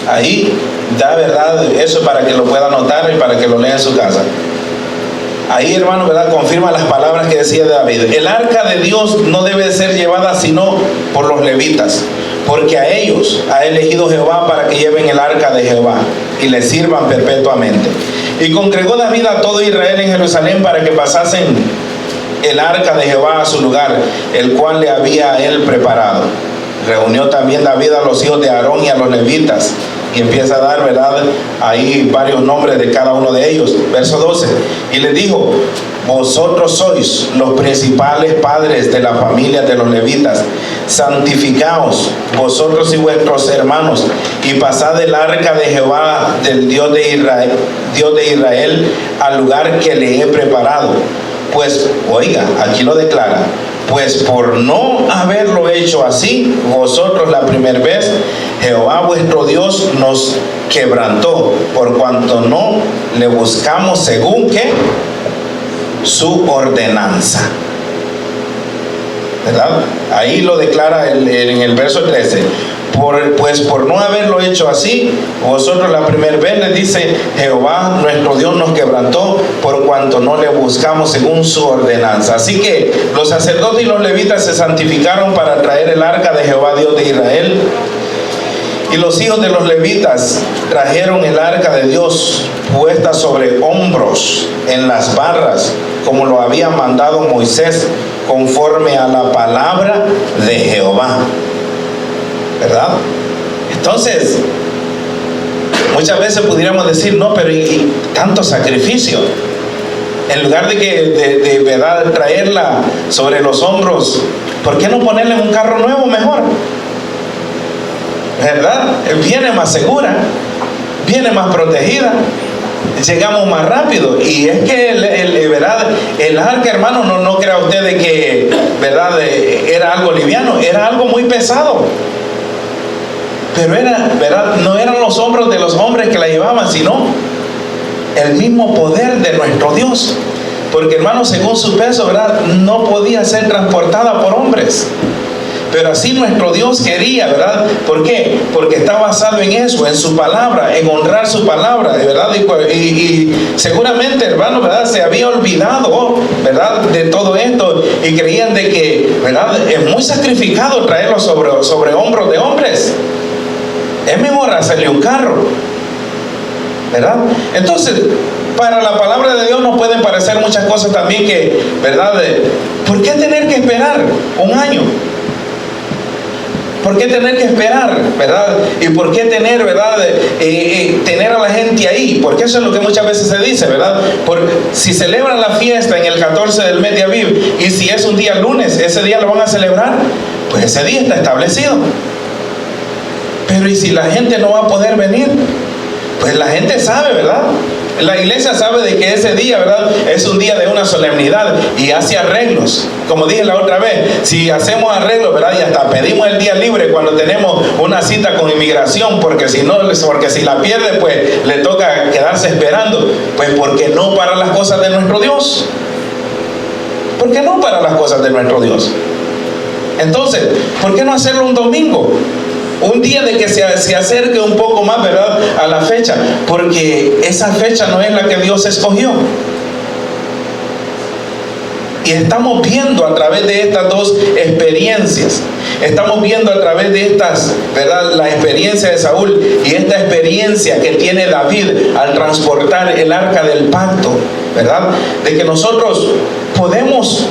Ahí da, ¿verdad?, eso para que lo pueda anotar y para que lo lea en su casa. Ahí, hermano, ¿verdad?, confirma las palabras que decía David. El arca de Dios no debe ser llevada sino por los levitas, porque a ellos ha elegido Jehová para que lleven el arca de Jehová y le sirvan perpetuamente. Y congregó David a todo Israel en Jerusalén para que pasasen el arca de Jehová a su lugar, el cual le había a él preparado. Reunió también David a los hijos de Aarón y a los levitas, y empieza a dar, ¿verdad?, ahí varios nombres de cada uno de ellos. Verso 12. Y les dijo: vosotros sois los principales padres de la familia de los levitas. Santificaos vosotros y vuestros hermanos, y pasad el arca de Jehová, del Dios de Israel, al lugar que le he preparado. Pues, oiga, aquí lo declara: pues por no haberlo hecho así, vosotros la primera vez, Jehová vuestro Dios nos quebrantó, por cuanto no le buscamos según ¿qué? Su ordenanza. ¿Verdad? Ahí lo declara en el verso 13. Pues por no haberlo hecho así, vosotros la primera vez, le dice, Jehová nuestro Dios nos quebrantó, por cuanto no le buscamos según su ordenanza. Así que los sacerdotes y los levitas se santificaron para traer el arca de Jehová Dios de Israel. Y los hijos de los levitas trajeron el arca de Dios puesta sobre hombros en las barras, como lo había mandado Moisés, conforme a la palabra de Jehová. ¿Verdad? Entonces, muchas veces pudiéramos decir, no, pero ¿y tanto sacrificio? En lugar de verdad traerla sobre los hombros, ¿por qué no ponerle un carro nuevo mejor? ¿Verdad? Viene más segura, viene más protegida, llegamos más rápido. Y es que ¿verdad? El arca, hermano, no crea usted de que ¿verdad? Era algo liviano, era algo muy pesado. Pero ¿verdad? No eran los hombros de los hombres que la llevaban, sino el mismo poder de nuestro Dios. Porque, hermano, según su peso, ¿verdad? No podía ser transportada por hombres. Pero así nuestro Dios quería, ¿verdad? ¿Por qué? Porque está basado en eso, en su palabra, en honrar su palabra, ¿verdad? Y seguramente, hermano, ¿verdad? Se había olvidado, ¿verdad? De todo esto y creían de que, ¿verdad? Es muy sacrificado traerlo sobre hombros de hombres. Es mejor hacerle un carro, ¿verdad? Entonces, para la palabra de Dios nos pueden parecer muchas cosas también que, ¿verdad? ¿Por qué tener que esperar un año? ¿Por qué tener que esperar, verdad? ¿Y por qué tener, verdad? Tener a la gente ahí, porque eso es lo que muchas veces se dice, ¿verdad? Porque si celebran la fiesta en el 14 del mes de Aviv, y si es un día lunes, ese día lo van a celebrar, pues ese día está establecido. Pero ¿y si la gente no va a poder venir? Pues la gente sabe, ¿verdad? La iglesia sabe de que ese día, ¿verdad? Es un día de una solemnidad y hace arreglos. Como dije la otra vez, si hacemos arreglos, ¿verdad? Y hasta pedimos el día libre cuando tenemos una cita con inmigración, porque si la pierde, pues le toca quedarse esperando. Pues ¿por qué no para las cosas de nuestro Dios? ¿Por qué no para las cosas de nuestro Dios? Entonces, ¿por qué no hacerlo un domingo? Un día de que se acerque un poco más, ¿verdad? A la fecha, porque esa fecha no es la que Dios escogió. Y estamos viendo a través de estas dos experiencias, estamos viendo a través de estas, ¿verdad? La experiencia de Saúl y esta experiencia que tiene David al transportar el arca del pacto, ¿verdad? De que nosotros podemos,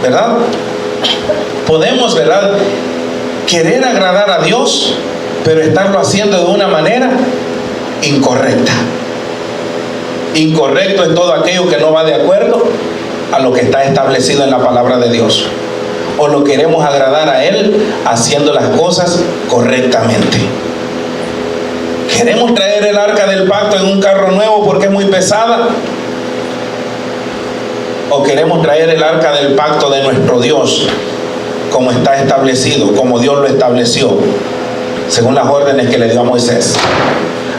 ¿verdad? Podemos, ¿verdad? Querer agradar a Dios, pero estarlo haciendo de una manera incorrecta. Incorrecto es todo aquello que no va de acuerdo a lo que está establecido en la palabra de Dios. O lo queremos agradar a Él haciendo las cosas correctamente. Queremos traer el arca del pacto en un carro nuevo porque es muy pesada. O queremos traer el arca del pacto de nuestro Dios como está establecido, como Dios lo estableció, según las órdenes que le dio a Moisés.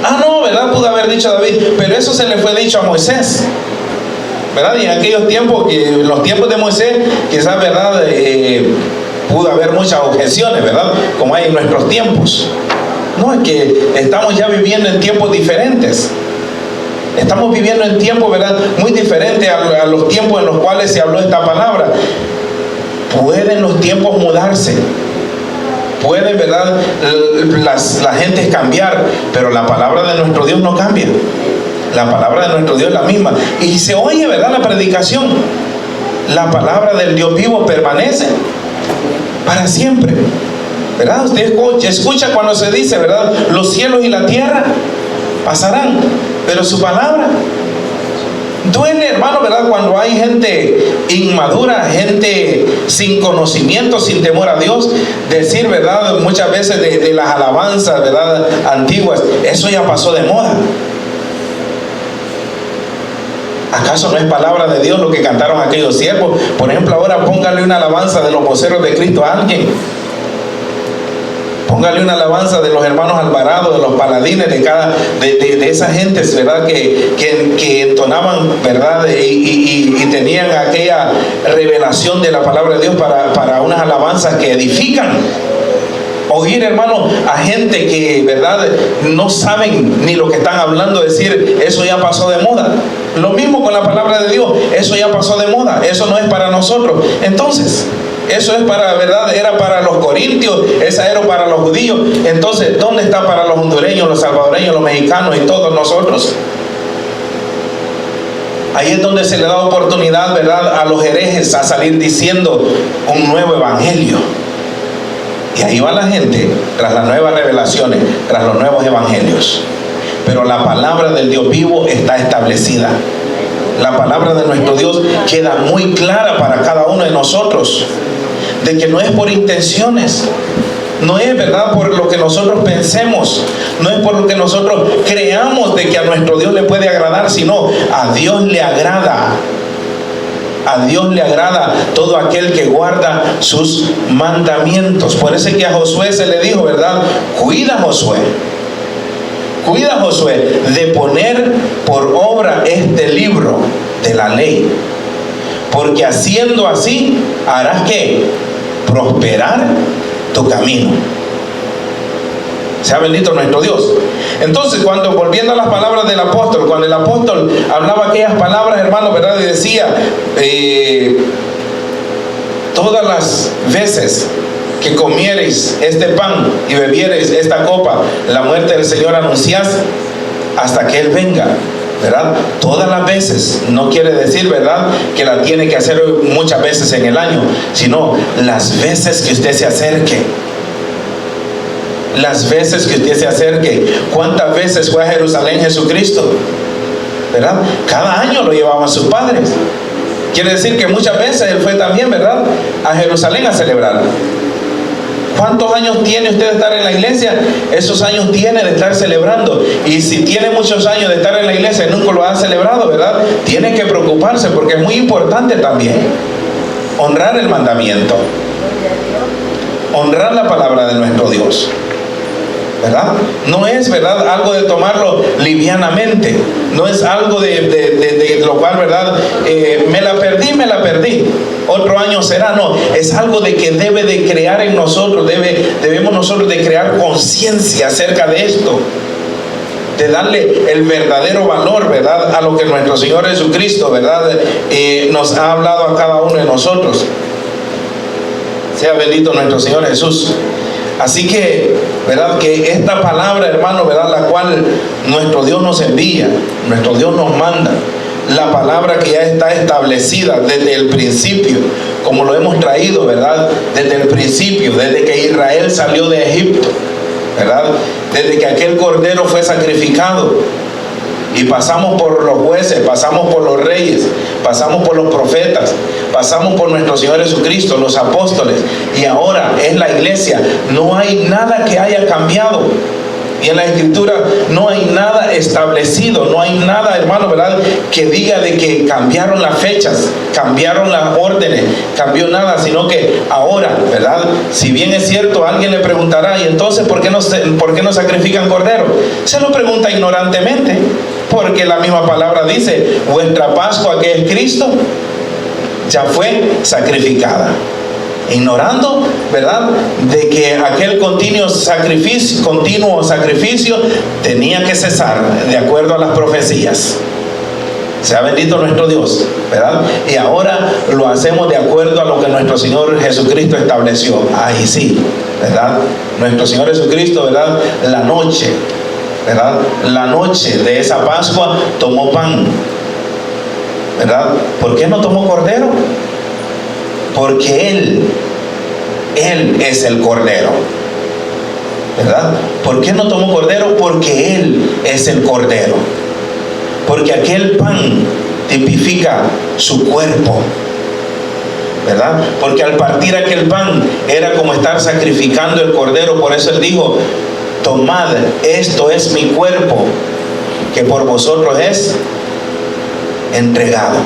No, ¿verdad? Pudo haber dicho David, pero eso se le fue dicho a Moisés, ¿verdad? Y en aquellos tiempos, en los tiempos de Moisés, quizás, ¿verdad? Pudo haber muchas objeciones, ¿verdad? Como hay en nuestros tiempos. No, es que estamos ya viviendo en tiempos diferentes. Estamos viviendo en tiempos, ¿verdad? Muy diferentes a los tiempos en los cuales se habló esta palabra. Pueden los tiempos mudarse, pueden, ¿verdad? Las gentes cambiar, pero la palabra de nuestro Dios no cambia. La palabra de nuestro Dios es la misma. Y se oye, ¿verdad? La predicación. La palabra del Dios vivo permanece para siempre, ¿verdad? Usted escucha cuando se dice, ¿verdad? Los cielos y la tierra pasarán, pero su palabra. Duele, hermano, ¿verdad? Cuando hay gente inmadura, gente sin conocimiento, sin temor a Dios, decir, ¿verdad? Muchas veces de las alabanzas, ¿verdad? Antiguas, eso ya pasó de moda. ¿Acaso no es palabra de Dios lo que cantaron aquellos siervos? Por ejemplo, ahora póngale una alabanza de los voceros de Cristo a alguien. Póngale una alabanza de los hermanos Alvarado, de los paladines, de esa gente, ¿verdad? Que entonaban, ¿verdad? Y tenían aquella revelación de la palabra de Dios para unas alabanzas que edifican. Oír, hermano, a gente que, ¿verdad?, no saben ni lo que están hablando, decir, eso ya pasó de moda. Lo mismo con la palabra de Dios, eso ya pasó de moda, eso no es para nosotros. Entonces, eso es para, ¿verdad?, era para los corintios, esa era para los judíos. Entonces, ¿dónde está para los hondureños, los salvadoreños, los mexicanos y todos nosotros? Ahí es donde se le da oportunidad, ¿verdad?, a los herejes a salir diciendo un nuevo evangelio. Y ahí va la gente tras las nuevas revelaciones, tras los nuevos evangelios. Pero la palabra del Dios vivo está establecida. La palabra de nuestro Dios queda muy clara para cada uno de nosotros, de que no es por intenciones, no es, ¿verdad?, por lo que nosotros pensemos, no es por lo que nosotros creamos de que a nuestro Dios le puede agradar, sino a Dios le agrada. A Dios le agrada todo aquel que guarda sus mandamientos. Por eso es que a Josué se le dijo, ¿verdad? Cuida, Josué, de poner por obra este libro de la ley, porque haciendo así harás que prosperar tu camino. Sea bendito nuestro Dios. Entonces, cuando, volviendo a las palabras del apóstol, cuando el apóstol hablaba aquellas palabras, hermano, ¿verdad?, y decía, todas las veces que comiereis este pan y bebiereis esta copa, la muerte del Señor anunciad hasta que Él venga, ¿verdad? Todas las veces, no quiere decir, ¿verdad?, que la tiene que hacer muchas veces en el año, sino las veces que usted se acerque. Las veces que usted se acerque. ¿Cuántas veces fue a Jerusalén Jesucristo? ¿Verdad? Cada año lo llevaban sus padres. Quiere decir que muchas veces Él fue también, ¿verdad?, a Jerusalén a celebrar. ¿Cuántos años tiene usted de estar en la iglesia? Esos años tiene de estar celebrando. Y si tiene muchos años de estar en la iglesia y nunca lo ha celebrado, ¿verdad?, tiene que preocuparse, porque es muy importante también honrar el mandamiento, honrar la palabra de nuestro Dios, ¿verdad? No es, ¿verdad?, algo de tomarlo livianamente, no es algo de lo cual, ¿verdad?, me la perdí, otro año será. No, es algo de que debe de crear en nosotros, debemos nosotros de crear conciencia acerca de esto, de darle el verdadero valor, ¿verdad?, a lo que nuestro Señor Jesucristo, ¿verdad?, nos ha hablado a cada uno de nosotros. Sea bendito nuestro Señor Jesús. Así que, ¿verdad?, que esta palabra, hermano, ¿verdad?, la cual nuestro Dios nos envía, nuestro Dios nos manda, la palabra que ya está establecida desde el principio, como lo hemos traído, ¿verdad?, desde el principio, desde que Israel salió de Egipto, ¿verdad?, desde que aquel cordero fue sacrificado. Y pasamos por los jueces, pasamos por los reyes, pasamos por los profetas, pasamos por nuestro Señor Jesucristo, los apóstoles, y ahora es la iglesia. No hay nada que haya cambiado. Y en la Escritura no hay nada establecido, no hay nada, hermano, ¿verdad?, que diga de que cambiaron las fechas, cambiaron las órdenes, cambió nada, sino que ahora, ¿verdad?, si bien es cierto, alguien le preguntará, ¿y entonces por qué no sacrifican cordero? Se lo pregunta ignorantemente, porque la misma palabra dice, vuestra Pascua, que es Cristo, ya fue sacrificada. Ignorando, ¿verdad?, de que aquel continuo sacrificio tenía que cesar de acuerdo a las profecías. Sea bendito nuestro Dios, ¿verdad? Y ahora lo hacemos de acuerdo a lo que nuestro Señor Jesucristo estableció. Ahí sí, ¿verdad? Nuestro Señor Jesucristo, ¿verdad?, la noche, ¿verdad?, la noche de esa Pascua tomó pan, ¿verdad? ¿Por qué no tomó cordero? Porque Él es el Cordero, ¿verdad? ¿Por qué no tomó cordero? Porque Él es el Cordero. Porque aquel pan tipifica su cuerpo, ¿verdad? Porque al partir aquel pan era como estar sacrificando el cordero. Por eso Él dijo, tomad, esto es mi cuerpo, que por vosotros es entregado.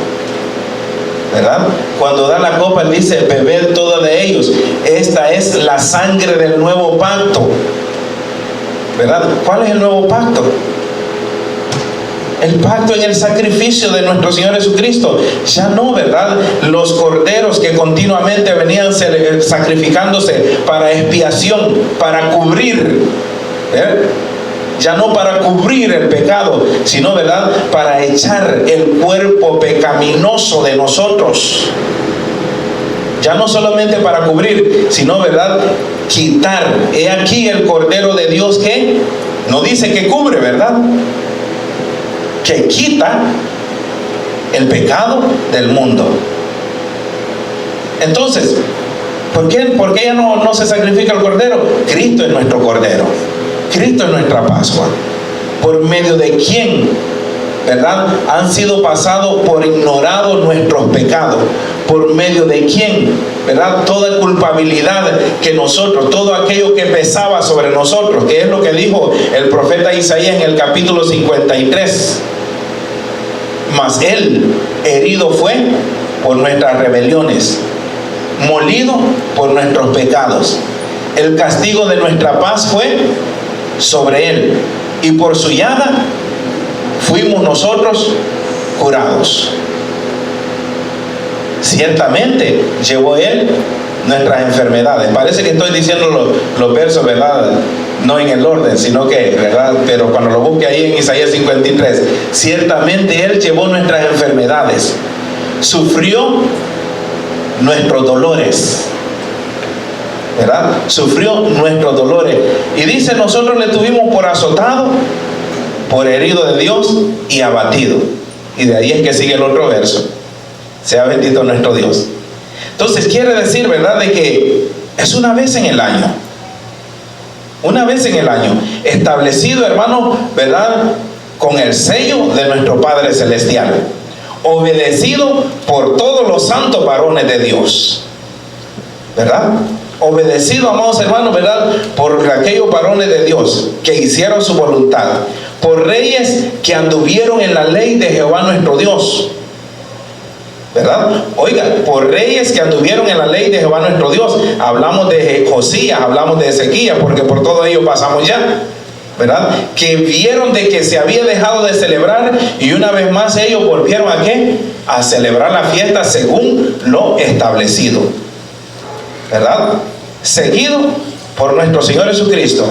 ¿Verdad? Cuando da la copa, él dice: bebed todo de ellos. Esta es la sangre del nuevo pacto. ¿Verdad? ¿Cuál es el nuevo pacto? El pacto en el sacrificio de nuestro Señor Jesucristo. Ya no, ¿verdad? Los corderos que continuamente venían sacrificándose para expiación, para cubrir, ¿verdad? Ya no para cubrir el pecado, sino, ¿verdad?, para echar el cuerpo pecaminoso de nosotros. Ya no solamente para cubrir, sino, ¿verdad?, quitar. He aquí el Cordero de Dios que no dice que cubre, ¿verdad?, que quita el pecado del mundo. Entonces, ¿por qué ya no se sacrifica el Cordero? Cristo es nuestro Cordero. Cristo es nuestra Pascua, por medio de quien, ¿verdad?, han sido pasados por ignorados nuestros pecados, por medio de quien, ¿verdad?, toda culpabilidad que nosotros, todo aquello que pesaba sobre nosotros, que es lo que dijo el profeta Isaías en el capítulo 53. Mas él herido fue por nuestras rebeliones, molido por nuestros pecados. El castigo de nuestra paz fue sobre él, y por su llaga fuimos nosotros curados. Ciertamente llevó él nuestras enfermedades. Parece que estoy diciendo los versos, ¿verdad?, no en el orden, sino que, ¿verdad?, pero cuando lo busque ahí en Isaías 53, ciertamente él llevó nuestras enfermedades, sufrió nuestros dolores, ¿verdad? Sufrió nuestros dolores. Y dice: nosotros le tuvimos por azotado, por herido de Dios y abatido. Y de ahí es que sigue el otro verso: sea bendito nuestro Dios. Entonces quiere decir, ¿verdad?, de que es una vez en el año. Una vez en el año. Establecido, hermano, ¿verdad?, con el sello de nuestro Padre Celestial. Obedecido por todos los santos varones de Dios. ¿Verdad? Obedecido, amados hermanos, ¿verdad?, por aquellos varones de Dios que hicieron su voluntad, por reyes que anduvieron en la ley de Jehová nuestro Dios, ¿verdad? Oiga, por reyes que anduvieron en la ley de Jehová nuestro Dios. Hablamos de Josías, hablamos de Ezequías, porque por todo ello pasamos ya, ¿verdad? Que vieron de que se había dejado de celebrar, y una vez más ellos volvieron ¿a qué? A celebrar la fiesta según lo establecido, ¿verdad? Seguido por nuestro Señor Jesucristo,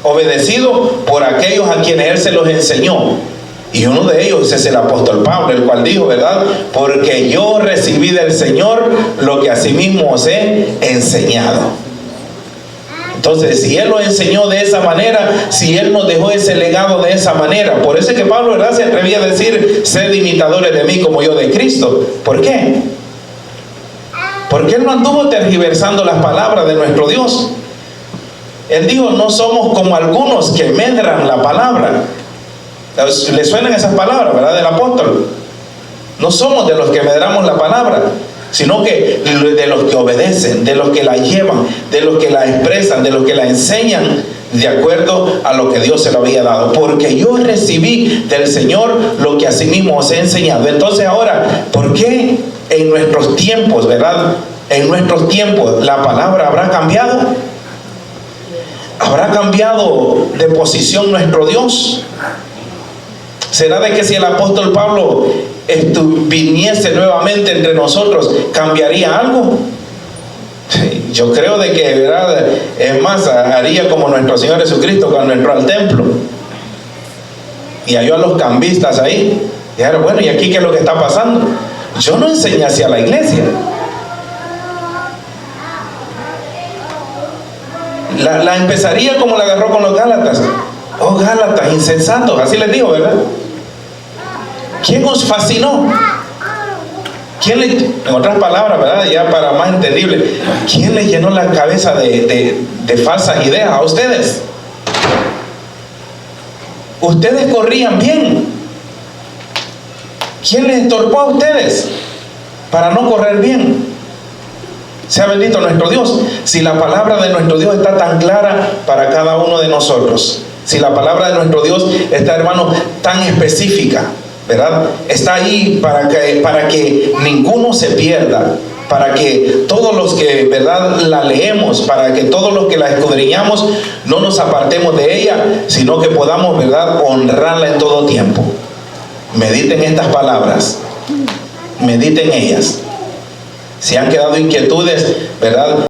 obedecido por aquellos a quienes Él se los enseñó. Y uno de ellos es el apóstol Pablo, el cual dijo, ¿verdad?, porque yo recibí del Señor lo que asimismo os he enseñado. Entonces, si Él lo enseñó de esa manera, si Él nos dejó ese legado de esa manera, por eso es que Pablo, ¿verdad?, se atrevía a decir: sed imitadores de mí como yo de Cristo. ¿Por qué? Porque Él no anduvo tergiversando las palabras de nuestro Dios. Él dijo: no somos como algunos que medran la palabra. ¿Le suenan esas palabras, verdad, del apóstol? No somos de los que medramos la palabra, sino que de los que obedecen, de los que la llevan, de los que la expresan, de los que la enseñan de acuerdo a lo que Dios se lo había dado. Porque yo recibí del Señor lo que asimismo os he enseñado. Entonces ahora, ¿por qué en nuestros tiempos, verdad, en nuestros tiempos la palabra habrá cambiado? ¿Habrá cambiado de posición nuestro Dios? ¿Será de que si el apóstol Pablo viniese nuevamente entre nosotros, cambiaría algo? Yo creo de que, ¿verdad?, es más, haría como nuestro Señor Jesucristo cuando entró al templo y halló a los cambistas ahí. Y dijeron: bueno, ¿y aquí qué es lo que está pasando? Yo no enseñé hacia la iglesia. La empezaría como la agarró con los Gálatas. Oh, Gálatas, insensatos, así les dijo, ¿verdad? ¿Quién os fascinó? En otras palabras, ¿verdad?, ya para más entendible, ¿quién les llenó la cabeza de falsas ideas a ustedes? Ustedes corrían bien. ¿Quién les estorbó a ustedes para no correr bien? Sea bendito nuestro Dios. Si la palabra de nuestro Dios está tan clara para cada uno de nosotros, Si la palabra de nuestro Dios está, hermano, tan específica, ¿verdad? Está ahí para que ninguno se pierda, para que todos los que, ¿verdad?, la leemos, para que todos los que la escudriñamos no nos apartemos de ella, sino que podamos, ¿verdad?, honrarla en todo tiempo. Mediten estas palabras, mediten ellas. Si han quedado inquietudes, ¿verdad?,